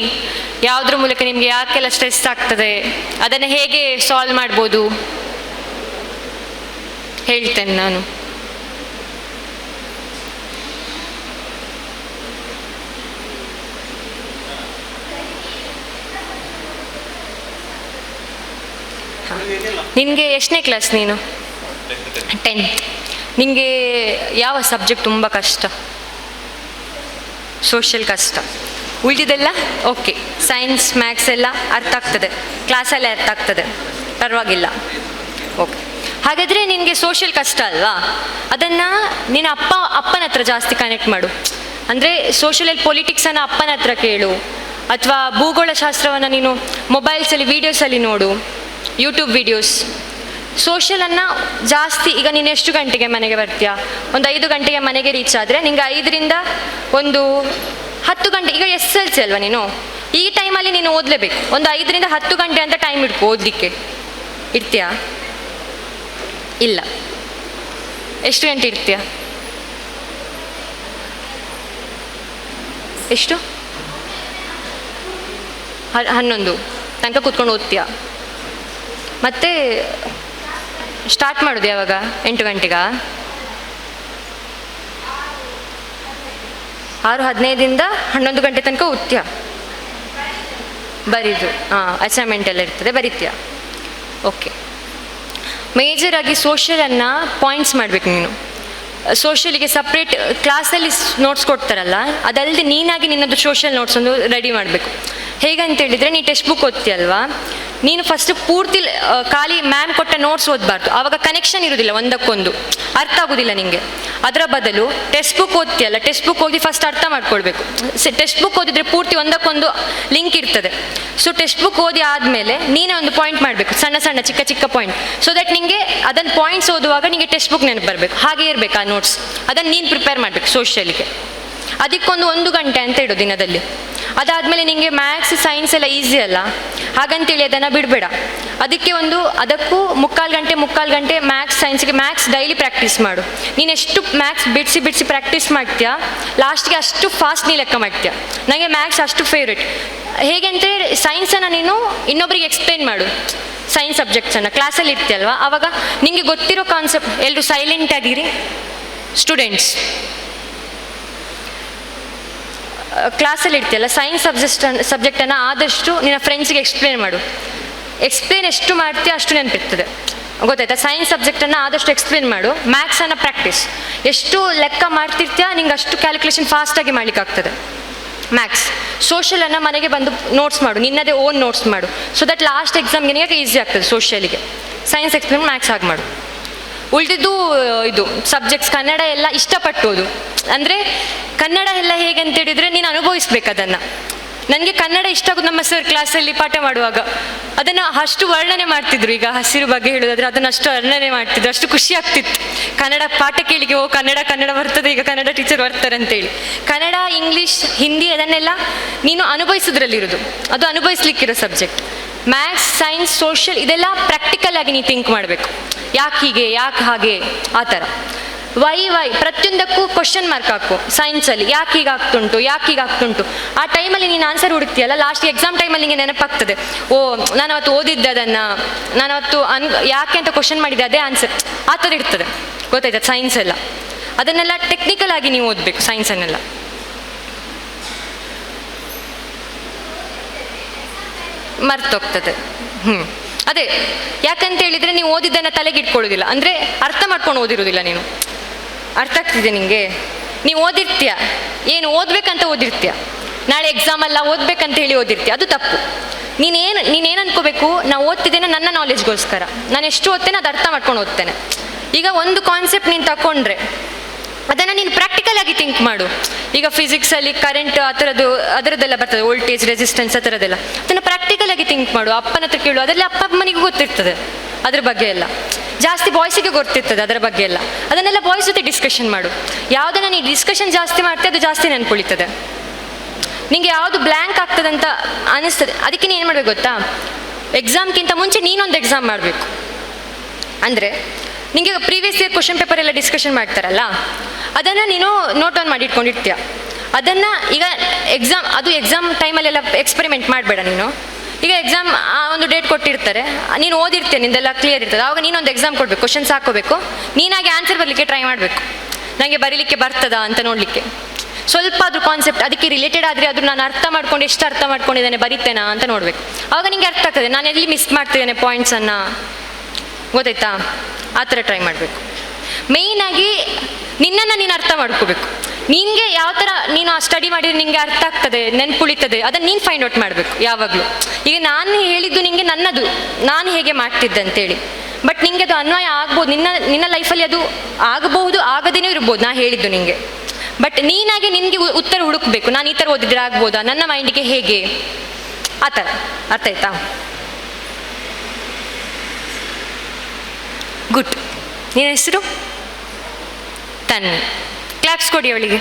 ಯಾವುದ್ರ ಮೂಲಕ ನಿಮಗೆ ಯಾಕೆಲ್ಲ ಸ್ಟ್ರೆಸ್ ಆಗ್ತದೆ, ಅದನ್ನು ಹೇಗೆ ಸಾಲ್ವ್ ಮಾಡ್ಬೋದು ಹೇಳ್ತೇನೆ ನಾನು. ನಿನಗೆ ಎಷ್ಟನೇ ಕ್ಲಾಸ್ ನೀನು? 10th. ನಿನಗೆ ಯಾವ ಸಬ್ಜೆಕ್ಟ್ ತುಂಬ ಕಷ್ಟ? ಸೋಷಿಯಲ್ ಕಷ್ಟ. ಉಳಿದಿದ್ದೆಲ್ಲ ಓಕೆ, ಸೈನ್ಸ್ ಮ್ಯಾಥ್ಸ್ ಎಲ್ಲ ಅರ್ಥ ಆಗ್ತದೆ, ಕ್ಲಾಸಲ್ಲೇ ಅರ್ಥ ಆಗ್ತದೆ, ಪರವಾಗಿಲ್ಲ. ಓಕೆ, ಹಾಗಾದರೆ ನಿನಗೆ ಸೋಷಿಯಲ್ ಕಷ್ಟ ಅಲ್ವಾ, ಅದನ್ನು ನಿನ್ನ ಅಪ್ಪನ ಹತ್ರ ಜಾಸ್ತಿ ಕನೆಕ್ಟ್ ಮಾಡು. ಅಂದರೆ ಸೋಷಿಯಲ್ ಪೊಲಿಟಿಕ್ಸನ್ನು ಅಪ್ಪನ ಹತ್ರ ಕೇಳು, ಅಥವಾ ಭೂಗೋಳಶಾಸ್ತ್ರವನ್ನು ನೀನು ಮೊಬೈಲ್ಸಲ್ಲಿ ವೀಡಿಯೋಸಲ್ಲಿ ನೋಡು, ಯೂಟ್ಯೂಬ್ ವೀಡಿಯೋಸ್. ಸೋಷಿಯಲನ್ನು ಜಾಸ್ತಿ, ಈಗ ನೀನು ಎಷ್ಟು ಗಂಟೆಗೆ ಮನೆಗೆ ಬರ್ತೀಯಾ? ಒಂದು 5 ಗಂಟೆಗೆ ಮನೆಗೆ ರೀಚ್ ಆದರೆ ನಿಂಗೆ 5ರಿಂದ ಒಂದು 10 ಗಂಟೆ, ಈಗ SSLC ಅಲ್ವಾ ನೀನು, ಈ ಟೈಮಲ್ಲಿ ನೀನು ಓದಲೇಬೇಕು. ಒಂದು 5ರಿಂದ 10 ಗಂಟೆ ಅಂತ ಟೈಮ್ ಇಟ್ಕೊ ಓದಲಿಕ್ಕೆ. ಇರ್ತೀಯಾ? ಇಲ್ಲ. ಎಷ್ಟು ಗಂಟೆ ಇರ್ತೀಯ? ಎಷ್ಟು? 11 ತನಕ ಕೂತ್ಕೊಂಡು ಓದ್ತೀಯಾ? ಮತ್ತೆ ಸ್ಟಾರ್ಟ್ ಮಾಡೋದು ಯಾವಾಗ? 8 ಗಂಟೆಗಾ? 6:15ರಿಂದ 11 ಗಂಟೆ ತನಕ ಓದ್ತೀಯ? ಬರೀದು ಅಸೈನ್ಮೆಂಟ್ ಎಲ್ಲ ಇರ್ತದೆ, ಬರೀತೀಯ. ಓಕೆ. ಮೇಜರಾಗಿ ಸೋಷಿಯಲನ್ನು ಪಾಯಿಂಟ್ಸ್ ಮಾಡಬೇಕು ನೀನು. ಸೋಷಿಯಲಿಗೆ ಸಪ್ರೇಟ್ ಕ್ಲಾಸಲ್ಲಿ ನೋಟ್ಸ್ ಕೊಡ್ತಾರಲ್ಲ, ಅದಲ್ಲದೆ ನೀನಾಗಿ ನಿನ್ನದು ಸೋಷಿಯಲ್ ನೋಟ್ಸ್ ಒಂದು ರೆಡಿ ಮಾಡಬೇಕು. ಹೇಗಂತೇಳಿದರೆ, ನೀ ಟೆಕ್ಸ್ಟ್ ಬುಕ್ ಓದ್ತೀಯಲ್ವಾ, ನೀನು ಫಸ್ಟ್ ಪೂರ್ತಿ ಖಾಲಿ ಮ್ಯಾಮ್ ಕೊಟ್ಟ ನೋಟ್ಸ್ ಓದಬಾರ್ದು. ಆವಾಗ ಕನೆಕ್ಷನ್ ಇರೋದಿಲ್ಲ, ಒಂದಕ್ಕೊಂದು ಅರ್ಥ ಆಗೋದಿಲ್ಲ ನಿಮಗೆ. ಅದರ ಬದಲು ಟೆಕ್ಸ್ಟ್ ಬುಕ್ ಓದ್ತೀಯಲ್ಲ, ಟೆಕ್ಸ್ಟ್ ಬುಕ್ ಓದಿ ಫಸ್ಟ್ ಅರ್ಥ ಮಾಡ್ಕೊಳ್ಬೇಕು. ಟೆಕ್ಸ್ಟ್ ಬುಕ್ ಓದಿದರೆ ಪೂರ್ತಿ ಒಂದಕ್ಕೊಂದು ಲಿಂಕ್ ಇರ್ತದೆ. ಸೊ ಟೆಕ್ಸ್ಟ್ ಬುಕ್ ಓದಿ ಆದಮೇಲೆ ನೀನೇ ಒಂದು ಪಾಯಿಂಟ್ ಮಾಡಬೇಕು, ಸಣ್ಣ ಸಣ್ಣ ಚಿಕ್ಕ ಚಿಕ್ಕ ಪಾಯಿಂಟ್. ಸೊ ದಟ್ ನಿಮಗೆ ಅದನ್ನು ಪಾಯಿಂಟ್ಸ್ ಓದುವಾಗ ನಿಮಗೆ ಟೆಕ್ಸ್ಟ್ ಬುಕ್ ನೆನಪು ಬರಬೇಕು. ಹಾಗೆ ಇರಬೇಕು ಆ ನೋಟ್ಸ್, ಅದನ್ನು ನೀನು ಪ್ರಿಪೇರ್ ಮಾಡಬೇಕು ಸೋಷಿಯಲಿಗೆ. ಅದಕ್ಕೊಂದು 1 ಗಂಟೆ ಅಂತ ಇಡು ದಿನದಲ್ಲಿ. ಅದಾದಮೇಲೆ ನಿಮಗೆ ಮ್ಯಾಥ್ಸ್ ಸೈನ್ಸ್ ಎಲ್ಲ ಈಸಿ ಅಲ್ಲ, ಹಾಗಂತೇಳಿ ಅದನ್ನು ಬಿಡಬೇಡ. ಅದಕ್ಕೂ 3/4 ಗಂಟೆ ಮ್ಯಾಥ್ಸ್ ಸೈನ್ಸ್ಗೆ. ಮ್ಯಾಥ್ಸ್ ಡೈಲಿ ಪ್ರಾಕ್ಟೀಸ್ ಮಾಡು. ನೀನು ಎಷ್ಟು ಮ್ಯಾಥ್ಸ್ ಬಿಡಿಸಿ ಪ್ರಾಕ್ಟೀಸ್ ಮಾಡ್ತೀಯಾ, ಲಾಸ್ಟ್ಗೆ ಅಷ್ಟು ಫಾಸ್ಟ್ ನೀ ಲೆಕ್ಕ ಮಾಡ್ತೀಯಾ. ನನಗೆ ಮ್ಯಾಥ್ಸ್ ಅಷ್ಟು ಫೇವ್ರೇಟ್. ಹೇಗೆ ಅಂತೇಳಿ ಸೈನ್ಸನ್ನು ನೀನು ಇನ್ನೊಬ್ಬರಿಗೆ ಎಕ್ಸ್ಪ್ಲೇನ್ ಮಾಡು. ಸೈನ್ಸ್ ಸಬ್ಜೆಕ್ಟ್ಸನ್ನು ಕ್ಲಾಸಲ್ಲಿ ಇರ್ತೀಯಲ್ವ, ಆವಾಗ ನಿಮಗೆ ಗೊತ್ತಿರೋ ಕಾನ್ಸೆಪ್ಟ್. ಎಲ್ಲರೂ ಸೈಲೆಂಟ್ ಆಗಿರಿ ಸ್ಟೂಡೆಂಟ್ಸ್. ಕ್ಲಾಸಲ್ಲಿ ಇರ್ತೀಯಲ್ಲ, ಸೈನ್ಸ್ ಸಬ್ಜೆಕ್ಟನ್ನು ಆದಷ್ಟು ನಿನ್ನ ಫ್ರೆಂಡ್ಸಿಗೆ ಎಕ್ಸ್ಪ್ಲೇನ್ ಮಾಡು. ಎಕ್ಸ್ಪ್ಲೇನ್ ಎಷ್ಟು ಮಾಡ್ತೀಯ ಅಷ್ಟು ನೆನಪಿರ್ತದೆ, ಗೊತ್ತಾಯ್ತಾ? ಸೈನ್ಸ್ ಸಬ್ಜೆಕ್ಟನ್ನು ಆದಷ್ಟು ಎಕ್ಸ್ಪ್ಲೇನ್ ಮಾಡು. ಮ್ಯಾಥ್ಸನ್ನು ಪ್ರಾಕ್ಟೀಸ್. ಎಷ್ಟು ಲೆಕ್ಕ ಮಾಡ್ತಿರ್ತೀಯ ನಿಂಗೆ ಅಷ್ಟು ಕ್ಯಾಲ್ಕುಲೇಷನ್ ಫಾಸ್ಟಾಗಿ ಮಾಡಲಿಕ್ಕಾಗ್ತದೆ. ಮ್ಯಾಥ್ಸ್. ಸೋಷಿಯಲನ್ನು ಮನೆಗೆ ಬಂದು ನೋಟ್ಸ್ ಮಾಡು, ನಿನ್ನದೇ ಓನ್ ನೋಟ್ಸ್ ಮಾಡು. ಸೊ ದಟ್ ಲಾಸ್ಟ್ ಎಕ್ಸಾಮ್ಗೆ ನಿನಗೆ ಈಸಿ ಆಗ್ತದೆ ಸೋಷಿಯಲಿಗೆ. ಸೈನ್ಸ್ ಎಕ್ಸ್ಪ್ಲೇನ್, ಮ್ಯಾಥ್ಸ್ ಆಗಿ ಮಾಡು. ಉಳಿದಿದ್ದು ಇದು ಸಬ್ಜೆಕ್ಟ್ಸ್ ಕನ್ನಡ ಎಲ್ಲ ಇಷ್ಟಪಟ್ಟು ಓದು. ಅಂದರೆ ಕನ್ನಡ ಎಲ್ಲ ಹೇಗೆ ಅಂತೇಳಿದರೆ ನೀನು ಅನುಭವಿಸ್ಬೇಕು ಅದನ್ನು. ನನಗೆ ಕನ್ನಡ ಇಷ್ಟ ಆಗೋದು ನಮ್ಮ ಸರ್ ಕ್ಲಾಸಲ್ಲಿ ಪಾಠ ಮಾಡುವಾಗ ಅದನ್ನು ಅಷ್ಟು ವರ್ಣನೆ ಮಾಡ್ತಿದ್ರು. ಈಗ ಹಸಿರು ಬಗ್ಗೆ ಹೇಳೋದಾದ್ರೆ ಅದನ್ನು ಅಷ್ಟು ವರ್ಣನೆ ಮಾಡ್ತಿದ್ರು, ಅಷ್ಟು ಖುಷಿ ಆಗ್ತಿತ್ತು. ಕನ್ನಡ ಪಾಠ ಕೇಳಿಗೆ, ಓ ಕನ್ನಡ ಬರ್ತದೆ, ಈಗ ಕನ್ನಡ ಟೀಚರ್ ಬರ್ತಾರೆ ಅಂತೇಳಿ. ಕನ್ನಡ, ಇಂಗ್ಲೀಷ್, ಹಿಂದಿ ಅದನ್ನೆಲ್ಲ ನೀನು ಅನುಭವಿಸೋದ್ರಲ್ಲಿರೋದು, ಅದು ಅನುಭವಿಸ್ಲಿಕ್ಕಿರೋ ಸಬ್ಜೆಕ್ಟ್. ಮ್ಯಾಥ್ಸ್, ಸೈನ್ಸ್, ಸೋಷಿಯಲ್ ಇದೆಲ್ಲ ಪ್ರಾಕ್ಟಿಕಲ್ ಆಗಿ ನೀನು ಥಿಂಕ್ ಮಾಡಬೇಕು. ಯಾಕೆ ಹೀಗೆ, ಯಾಕೆ ಹಾಗೆ, ಆ ಥರ. ವೈ ಪ್ರತಿಯೊಂದಕ್ಕೂ ಕ್ವಶನ್ ಮಾರ್ಕ್ ಹಾಕು ಸೈನ್ಸಲ್ಲಿ. ಯಾಕೆ ಹೀಗಾಗ್ತುಂಟು ಆ ಟೈಮಲ್ಲಿ ನೀನು ಆನ್ಸರ್ ಹುಡುಕ್ತೀಯಲ್ಲ, ಲಾಸ್ಟ್ ಎಕ್ಸಾಮ್ ಟೈಮಲ್ಲಿ ನಿಮಗೆ ನೆನಪಾಗ್ತದೆ, ಓ ನಾನು ಅವತ್ತು ಓದಿದ್ದೆ ಅದನ್ನು, ನಾನು ಅವತ್ತು ಯಾಕೆ ಅಂತ ಕ್ವಶನ್ ಮಾಡಿದ್ದೆ, ಅದೇ ಆನ್ಸರ್. ಆ ಥರ ಇರ್ತದೆ, ಗೊತ್ತಾಯ್ತಾ? ಸೈನ್ಸ್ ಎಲ್ಲ ಅದನ್ನೆಲ್ಲ ಟೆಕ್ನಿಕಲ್ ಆಗಿ ನೀವು ಓದಬೇಕು ಸೈನ್ಸನ್ನೆಲ್ಲ. ಮರ್ತೋಗ್ತದೆ. ಅದೇ ಯಾಕಂತ ಹೇಳಿದರೆ ನೀವು ಓದಿದ್ದನ್ನು ತಲೆಗಿಟ್ಕೊಳ್ಳೋದಿಲ್ಲ, ಅಂದರೆ ಅರ್ಥ ಮಾಡ್ಕೊಂಡು ಓದಿರೋದಿಲ್ಲ ನೀನು. ಅರ್ಥ ಆಗ್ತಿದೆ ನಿಮಗೆ? ನೀವು ಓದಿರ್ತೀಯ, ಏನು ಓದಬೇಕಂತ ಓದಿರ್ತೀಯ, ನಾಳೆ ಎಕ್ಸಾಮಲ್ಲ ಓದಬೇಕಂತ ಹೇಳಿ ಓದಿರ್ತೀಯ, ಅದು ತಪ್ಪು. ನೀನೇನು ಅನ್ಕೋಬೇಕು, ನಾವು ಓದ್ತಿದ್ದೇನೆ ನನ್ನ ನಾಲೆಜ್ಗೋಸ್ಕರ, ನಾನು ಎಷ್ಟು ಓದ್ತೇನೆ ಅದು ಅರ್ಥ ಮಾಡ್ಕೊಂಡು ಓದ್ತೇನೆ. ಈಗ ಒಂದು ಕಾನ್ಸೆಪ್ಟ್ ನೀನು ತಗೊಂಡ್ರೆ ಅದನ್ನು ನೀನು ಪ್ರಾಕ್ಟಿಕಲ್ ಆಗಿ ಥಿಂಕ್ ಮಾಡು. ಈಗ ಫಿಸಿಕ್ಸಲ್ಲಿ ಕರೆಂಟ್ ಅದರದ್ದೆಲ್ಲ ಬರ್ತದೆ, ವೋಲ್ಟೇಜ್, ರೆಸಿಸ್ಟೆನ್ಸ್, ಆ ಥರದ್ದೆಲ್ಲ. ಅದನ್ನು ಪ್ರಾಕ್ಟಿಕಲ್ ಆಗಿ ಥಿಂಕ್ ಮಾಡು, ಅಪ್ಪನ ಹತ್ರ ಕೇಳು, ಅದರಲ್ಲಿ ಅಪ್ಪ ಅಮ್ಮನಿಗೂ ಗೊತ್ತಿರ್ತದೆ ಅದ್ರ ಬಗ್ಗೆ ಎಲ್ಲ. ಜಾಸ್ತಿ ಬಾಯ್ಸಿಗೆ ಗೊತ್ತಿರ್ತದೆ ಅದರ ಬಗ್ಗೆ ಎಲ್ಲ. ಅದನ್ನೆಲ್ಲ ಬಾಯ್ಸ್ ಜೊತೆ ಡಿಸ್ಕಷನ್ ಮಾಡು. ಯಾವುದನ್ನು ನೀನು ಡಿಸ್ಕಷನ್ ಜಾಸ್ತಿ ಮಾಡ್ತೀಯ ಅದು ಜಾಸ್ತಿ ನೆನ್ಪುಳಿತದೆ. ನಿಂಗೆ ಯಾವುದು ಬ್ಲ್ಯಾಂಕ್ ಆಗ್ತದಂತ ಅನಿಸ್ತದೆ, ಅದಕ್ಕೆ ನೀನು ಏನು ಮಾಡಬೇಕು ಗೊತ್ತಾ, ಎಕ್ಸಾಮ್ಗಿಂತ ಮುಂಚೆ ನೀನೊಂದು ಎಕ್ಸಾಮ್ ಮಾಡಬೇಕು. ಅಂದರೆ ನಿಮಗೆ ಪ್ರೀವಿಯಸ್ ಇಯರ್ ಕ್ವಶನ್ ಪೇಪರ್ ಎಲ್ಲ ಡಿಸ್ಕಷನ್ ಮಾಡ್ತಾರಲ್ಲ, ಅದನ್ನು ನೀನು ನೋಟ್ ಆನ್ ಮಾಡಿ ಇಟ್ಕೊಂಡಿರ್ತೀಯ. ಅದನ್ನು ಈಗ ಎಕ್ಸಾಮ್ ಟೈಮಲ್ಲೆಲ್ಲ ಎಕ್ಸ್ಪೆರಿಮೆಂಟ್ ಮಾಡಬೇಡ ನೀನು. ಈಗ ಎಕ್ಸಾಮ್ ಒಂದು ಡೇಟ್ ಕೊಟ್ಟಿರ್ತಾರೆ, ನೀನು ಓದಿರ್ತೀಯ, ನಿಂದೆಲ್ಲ ಕ್ಲಿಯರ್ ಇರ್ತದೆ, ಆವಾಗ ನೀನೊಂದು ಎಕ್ಸಾಮ್ ಕೊಡಬೇಕು, ಕ್ವಶನ್ಸ್ ಹಾಕೋಬೇಕು, ನೀನಾಗಿ ಆನ್ಸರ್ ಬರಲಿಕ್ಕೆ ಟ್ರೈ ಮಾಡಬೇಕು. ನನಗೆ ಬರೀಲಿಕ್ಕೆ ಬರ್ತದಾ ಅಂತ ನೋಡಲಿಕ್ಕೆ ಸ್ವಲ್ಪ ಅದು ಕಾನ್ಸೆಪ್ಟ್ ಅದಕ್ಕೆ ರಿಲೇಟೆಡ್ ಆದರೆ ಅದು ನಾನು ಅರ್ಥ ಮಾಡ್ಕೊಂಡು ಎಷ್ಟು ಅರ್ಥ ಮಾಡ್ಕೊಂಡಿದ್ದೇನೆ ಬರೀತೇನಾ ಅಂತ ನೋಡಬೇಕು. ಆವಾಗ ನಿಂಗೆ ಅರ್ಥ ಆಗ್ತದೆ ನಾನು ಎಲ್ಲಿ ಮಿಸ್ ಮಾಡ್ತಿದ್ದೇನೆ ಪಾಯಿಂಟ್ಸನ್ನು, ಗೊತ್ತಾಯ್ತಾ? ಆ ಥರ ಟ್ರೈ ಮಾಡಬೇಕು. ಮೇಯ್ನಾಗಿ ನಿನ್ನನ್ನು ನೀನು ಅರ್ಥ ಮಾಡ್ಕೋಬೇಕು. ನಿನಗೆ ಯಾವ ಥರ ನೀನು ಆ ಸ್ಟಡಿ ಮಾಡಿದರೆ ನಿನಗೆ ಅರ್ಥ ಆಗ್ತದೆ, ನೆನ್ಪುಳಿತದೆ, ಅದನ್ನು ನೀನು ಫೈಂಡ್ ಔಟ್ ಮಾಡಬೇಕು ಯಾವಾಗಲೂ. ಈಗ ನಾನು ಹೇಳಿದ್ದು ನಿನಗೆ ನನ್ನದು, ನಾನು ಹೇಗೆ ಮಾಡ್ತಿದ್ದೆ ಅಂತೇಳಿ, ಬಟ್ ನಿನಗೆ ಅದು ಅನ್ವಯ ಆಗ್ಬೋದು, ನಿನ್ನ ಲೈಫಲ್ಲಿ ಅದು ಆಗಬಹುದು, ಆಗದೇನೂ ಇರ್ಬೋದು ನಾ ಹೇಳಿದ್ದು ನಿನಗೆ. ಬಟ್ ನೀನಾಗಿ ನಿನಗೆ ಉತ್ತರ ಹುಡುಕಬೇಕು, ನಾನು ಈ ಥರ ಓದಿದ್ರೆ ಆಗ್ಬೋದಾ, ನನ್ನ ಮೈಂಡಿಗೆ ಹೇಗೆ, ಆ ಥರ. ಅರ್ಥ ಆಯ್ತಾ? ಗುಡ್. ನಿನ್ನ ಹೆಸರು? ತನ್ವಿ. ಕ್ಲಾಪ್ಸ್ ಕೊಡಿ ಅವಳಿಗೆ.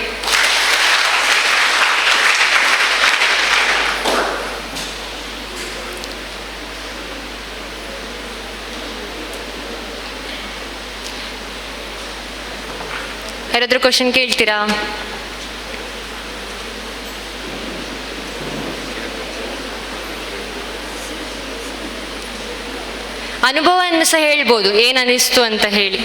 ಯಾರಾದರೂ ಕ್ವಶನ್ ಕೇಳ್ತೀರಾ? ಅನುಭವವನ್ನು ಸಹ ಹೇಳ್ಬೋದು, ಏನನ್ನಿಸ್ತು ಅಂತ ಹೇಳಿ.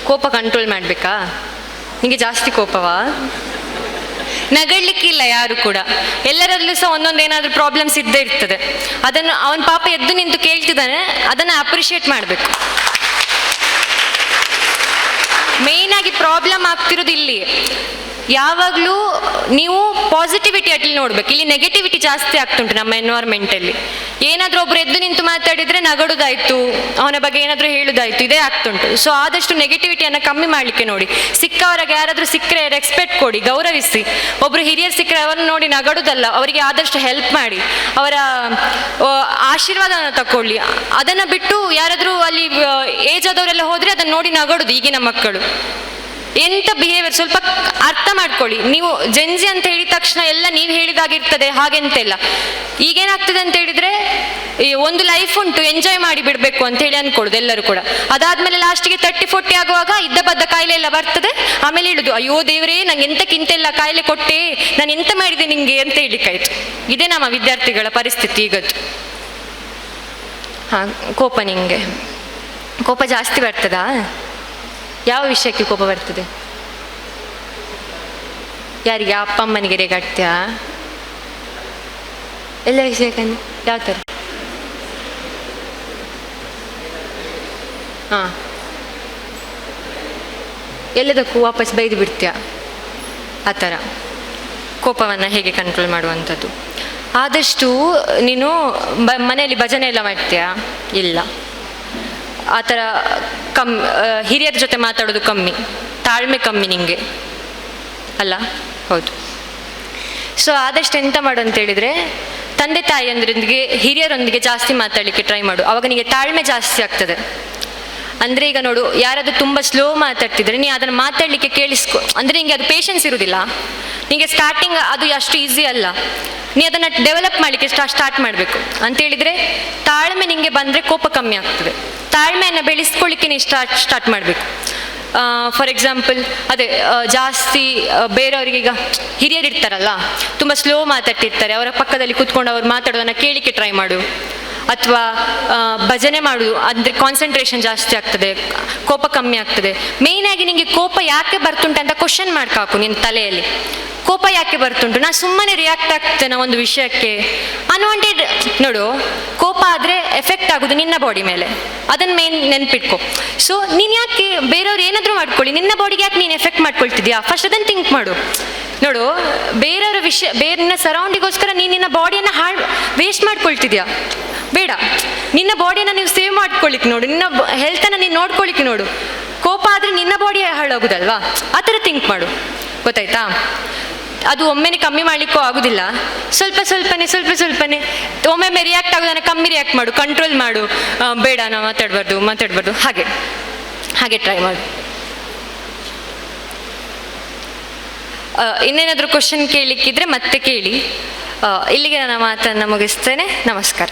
ಕೋಪ ಕಂಟ್ರೋಲ್ ಮಾಡಬೇಕಾ? ನಿಮಗೆ ಜಾಸ್ತಿ ಕೋಪವಾ? ನಗಡ್ಲಿಕ್ಕಿಲ್ಲ ಯಾರು ಕೂಡ, ಎಲ್ಲರಲ್ಲೂ ಸಹ ಒಂದೊಂದೇನಾದ್ರೂ ಪ್ರಾಬ್ಲಮ್ಸ್ ಇದ್ದೇ ಇರ್ತದೆ. ಅದನ್ನು ಅವನ ಪಾಪ ಎದ್ದು ನಿಂತು ಕೇಳ್ತಿದ್ದಾನೆ, ಅದನ್ನು ಅಪ್ರಿಷಿಯೇಟ್ ಮಾಡಬೇಕು. ಮೇಯ್ನಾಗಿ ಪ್ರಾಬ್ಲಮ್ ಆಗ್ತಿರೋದು ಇಲ್ಲಿ. ಯಾವಾಗಲೂ ನೀವು ಪಾಸಿಟಿವಿಟಿ ಅಟ್ಲಿ ನೋಡ್ಬೇಕು. ಇಲ್ಲಿ ನೆಗೆಟಿವಿಟಿ ಜಾಸ್ತಿ ಆಗ್ತುಂಟು ನಮ್ಮ ಎನ್ವೈರ್ಮೆಂಟಲ್ಲಿ. ಏನಾದರೂ ಒಬ್ರು ಎದ್ದು ನಿಂತು ಮಾತಾಡಿದರೆ ನಗಡುದಾಯ್ತು, ಅವನ ಬಗ್ಗೆ ಏನಾದರೂ ಹೇಳುದಾಯ್ತು, ಇದೇ ಆಗ್ತುಂಟು. ಸೊ ಆದಷ್ಟು ನೆಗೆಟಿವಿಟಿಯನ್ನು ಕಮ್ಮಿ ಮಾಡಲಿಕ್ಕೆ ನೋಡಿ. ಸಿಕ್ಕವರಿಗೆ ಯಾರಾದರೂ ಸಿಕ್ಕರೆ ರೆಸ್ಪೆಕ್ಟ್ ಕೊಡಿ, ಗೌರವಿಸಿ. ಒಬ್ರು ಹಿರಿಯರು ಸಿಕ್ಕರೆ ಅವರನ್ನು ನೋಡಿ ನಗಡುದಲ್ಲ, ಅವರಿಗೆ ಆದಷ್ಟು ಹೆಲ್ಪ್ ಮಾಡಿ, ಅವರ ಆಶೀರ್ವಾದವನ್ನು ತಗೊಳ್ಳಿ. ಅದನ್ನು ಬಿಟ್ಟು ಯಾರಾದರೂ ಅಲ್ಲಿ ಏಜ್ ಆದವರೆಲ್ಲ ಹೋದರೆ ಅದನ್ನು ನೋಡಿ ನಗಡುದು ಈಗಿನ ಮಕ್ಕಳು. ಎಂಥ ಬಿಹೇವಿಯರ್ ಸ್ವಲ್ಪ ಅರ್ಥ ಮಾಡ್ಕೊಳ್ಳಿ. ನೀವು ಜೆನ್ಜಿ ಅಂತ ಹೇಳಿದ ತಕ್ಷಣ ಎಲ್ಲ ನೀವು ಹೇಳಿದಾಗಿರ್ತದೆ ಹಾಗೆಂತೆಲ್ಲ. ಈಗೇನಾಗ್ತದೆ ಅಂತ ಹೇಳಿದ್ರೆ, ಒಂದು ಲೈಫ್ ಉಂಟು, ಎಂಜಾಯ್ ಮಾಡಿ ಬಿಡಬೇಕು ಅಂತ ಹೇಳಿ ಅನ್ಕೊಳ್ಳೋದು ಎಲ್ಲರೂ ಕೂಡ. ಅದಾದ್ಮೇಲೆ ಲಾಸ್ಟಿಗೆ 30-40 ಆಗುವಾಗ ಇದ್ದ ಬದ್ದ ಕಾಯಿಲೆ ಎಲ್ಲ ಬರ್ತದೆ. ಆಮೇಲೆ ಹೇಳುದು, ಅಯ್ಯೋ ದೇವ್ರೇ ನಂಗೆ ಎಂತಕ್ಕಿಂತೆಲ್ಲ ಕಾಯಿಲೆ ಕೊಟ್ಟೆ, ನಾನು ಎಂತ ಮಾಡಿದೆ ನಿಂಗೆ ಅಂತ ಹೇಳಿಕ್ಕಾಯ್ತು. ಇದೇ ನಮ್ಮ ವಿದ್ಯಾರ್ಥಿಗಳ ಪರಿಸ್ಥಿತಿ ಈಗದ್ದು. ಕೋಪ, ನಿಂಗೆ ಕೋಪ ಜಾಸ್ತಿ ಬರ್ತದಾ? ಯಾವ ವಿಷಯಕ್ಕೆ ಕೋಪ ಬರ್ತದೆ? ಯಾರಿಗೆ? ಅಪ್ಪ ಅಮ್ಮನಿಗೆ ರೇಗಾಡ್ತೀಯಾ? ಎಲ್ಲ ವಿಷಯಕ್ಕೆ ಯಾವ ಥರ? ಹಾಂ, ಎಲ್ಲದಕ್ಕೂ ವಾಪಸ್ ಬೈದು ಬಿಡ್ತೀಯಾ? ಆ ಥರ ಕೋಪವನ್ನು ಹೇಗೆ ಕಂಟ್ರೋಲ್ ಮಾಡುವಂಥದ್ದು? ಆದಷ್ಟು ನೀನು ಮನೆಯಲ್ಲಿ ಭಜನೆ ಎಲ್ಲ ಮಾಡ್ತೀಯಾ? ಇಲ್ಲ. ಆ ಥರ ಹಿರಿಯರ ಜೊತೆ ಮಾತಾಡೋದು ಕಮ್ಮಿ, ತಾಳ್ಮೆ ಕಮ್ಮಿ ನಿಮಗೆ ಅಲ್ಲ? ಹೌದು. ಸೊ ಆದಷ್ಟು ಎಂತ ಮಾಡು ಅಂತೇಳಿದರೆ, ತಂದೆ ತಾಯಿಯಂದ್ರೊಂದಿಗೆ ಹಿರಿಯರೊಂದಿಗೆ ಜಾಸ್ತಿ ಮಾತಾಡಲಿಕ್ಕೆ ಟ್ರೈ ಮಾಡು. ಆವಾಗ ನಿಮಗೆ ತಾಳ್ಮೆ ಜಾಸ್ತಿ ಆಗ್ತದೆ. ಅಂದರೆ ಈಗ ನೋಡು, ಯಾರಾದರೂ ತುಂಬ ಸ್ಲೋ ಮಾತಾಡ್ತಿದ್ರೆ ನೀ ಅದನ್ನು ಮಾತಾಡಲಿಕ್ಕೆ ಕೇಳಿಸ್ಕೊ. ಅಂದರೆ ನಿಮಗೆ ಅದು ಪೇಷನ್ಸ್ ಇರೋದಿಲ್ಲ. ನಿಮಗೆ ಸ್ಟಾರ್ಟಿಂಗ್ ಅದು ಅಷ್ಟು ಈಸಿ ಅಲ್ಲ. ನೀ ಅದನ್ನು ಡೆವಲಪ್ ಮಾಡಲಿಕ್ಕೆ ಸ್ಟಾರ್ಟ್ ಮಾಡಬೇಕು. ಅಂತೇಳಿದರೆ ತಾಳ್ಮೆ ನಿಮಗೆ ಬಂದರೆ ಕೋಪ ಕಮ್ಮಿ ಆಗ್ತದೆ. ತಾಳ್ಮೆಯನ್ನು ಬೆಳೆಸ್ಕೊಳ್ಳಿಕ್ಕೆ ನೀವು ಸ್ಟಾರ್ಟ್ ಮಾಡಬೇಕು. ಫಾರ್ ಎಕ್ಸಾಂಪಲ್ ಅದೇ ಜಾಸ್ತಿ ಬೇರೆಯವರಿಗೆ ಈಗ ಹಿರಿಯರು ಇರ್ತಾರಲ್ಲ, ತುಂಬ ಸ್ಲೋ ಮಾತಾಡ್ತಿರ್ತಾರೆ, ಅವರ ಪಕ್ಕದಲ್ಲಿ ಕೂತ್ಕೊಂಡು ಅವ್ರು ಮಾತಾಡೋದನ್ನು ಕೇಳಿಕ್ಕೆ ಟ್ರೈ ಮಾಡು. ಅಥವಾ ಭಜನೆ ಮಾಡುವುದು, ಅಂದರೆ ಕಾನ್ಸಂಟ್ರೇಷನ್ ಜಾಸ್ತಿ ಆಗ್ತದೆ, ಕೋಪ ಕಮ್ಮಿ ಆಗ್ತದೆ. ಮೇಯ್ನಾಗಿ ನಿಮಗೆ ಕೋಪ ಯಾಕೆ ಬರ್ತುಂಟು ಅಂತ ಕ್ವಶನ್ ಮಾಡ್ಕಾಕು ನಿನ್ನ ತಲೆಯಲ್ಲಿ. ಕೋಪ ಯಾಕೆ ಬರ್ತುಂಟು, ನಾನು ಸುಮ್ಮನೆ ರಿಯಾಕ್ಟ್ ಆಗ್ತೇನೆ ಒಂದು ವಿಷಯಕ್ಕೆ, ಅನ್ವಾಂಟೆಡ್. ನೋಡು, ಕೋಪ ಆದರೆ ಎಫೆಕ್ಟ್ ಆಗೋದು ನಿನ್ನ ಬಾಡಿ ಮೇಲೆ, ಅದನ್ನು ಮೇನ್ ನೆನ್ಪಿಟ್ಕೊ. ಸೊ ನೀನು ಯಾಕೆ ಬೇರೆಯವ್ರು ಏನಾದರೂ ಮಾಡ್ಕೊಳ್ಳಿ, ನಿನ್ನ ಬಾಡಿಗೆ ಯಾಕೆ ನೀನು ಎಫೆಕ್ಟ್ ಮಾಡ್ಕೊಳ್ತಿದ್ಯಾ, ಫಸ್ಟ್ ಅದನ್ನು ಥಿಂಕ್ ಮಾಡು. ನೋಡು, ಬೇರೆಯವರ ವಿಷಯ, ನಿನ್ನ ಸರೌಂಡಿಗೋಸ್ಕರ ನೀನು ನಿನ್ನ ಬಾಡಿಯನ್ನು ವೇಸ್ಟ್ ಮಾಡ್ಕೊಳ್ತಿದ್ಯಾ. ಬೇಡ, ನಿನ್ನ ಬಾಡಿಯನ್ನು ನೀವು ಸೇವ್ ಮಾಡ್ಕೊಳ್ಳಿಕ್ಕೆ ನೋಡು, ನಿನ್ನ ಹೆಲ್ತನ್ನು ನೀನು ನೋಡ್ಕೊಳ್ಳಿಕ್ಕೆ ನೋಡು. ಕೋಪ ಆದರೆ ನಿನ್ನ ಬಾಡಿ ಹಾಳಾಗೋದಲ್ವಾ, ಆ ಥರ ಥಿಂಕ್ ಮಾಡು. ಗೊತ್ತಾಯ್ತಾ? ಅದು ಒಮ್ಮೆನೆ ಕಮ್ಮಿ ಮಾಡಲಿಕ್ಕೂ ಆಗೋದಿಲ್ಲ, ಸ್ವಲ್ಪ ಸ್ವಲ್ಪನೇ ಒಮ್ಮೊಮ್ಮೆ ರಿಯಾಕ್ಟ್ ಆಗೋದನ್ನು ಕಮ್ಮಿ ರಿಯಾಕ್ಟ್ ಮಾಡು, ಕಂಟ್ರೋಲ್ ಮಾಡು. ಬೇಡ, ನಾವು ಮಾತಾಡಬಾರ್ದು, ಹಾಗೆ ಟ್ರೈ ಮಾಡು. ಇನ್ನೇನಾದರೂ ಕ್ವಶನ್ ಕೇಳಲಿಕ್ಕಿದ್ರೆ ಮತ್ತೆ ಕೇಳಿ. ಇಲ್ಲಿಗೆ ನನ್ನ ಮಾತನ್ನು ಮುಗಿಸ್ತೇನೆ. ನಮಸ್ಕಾರ.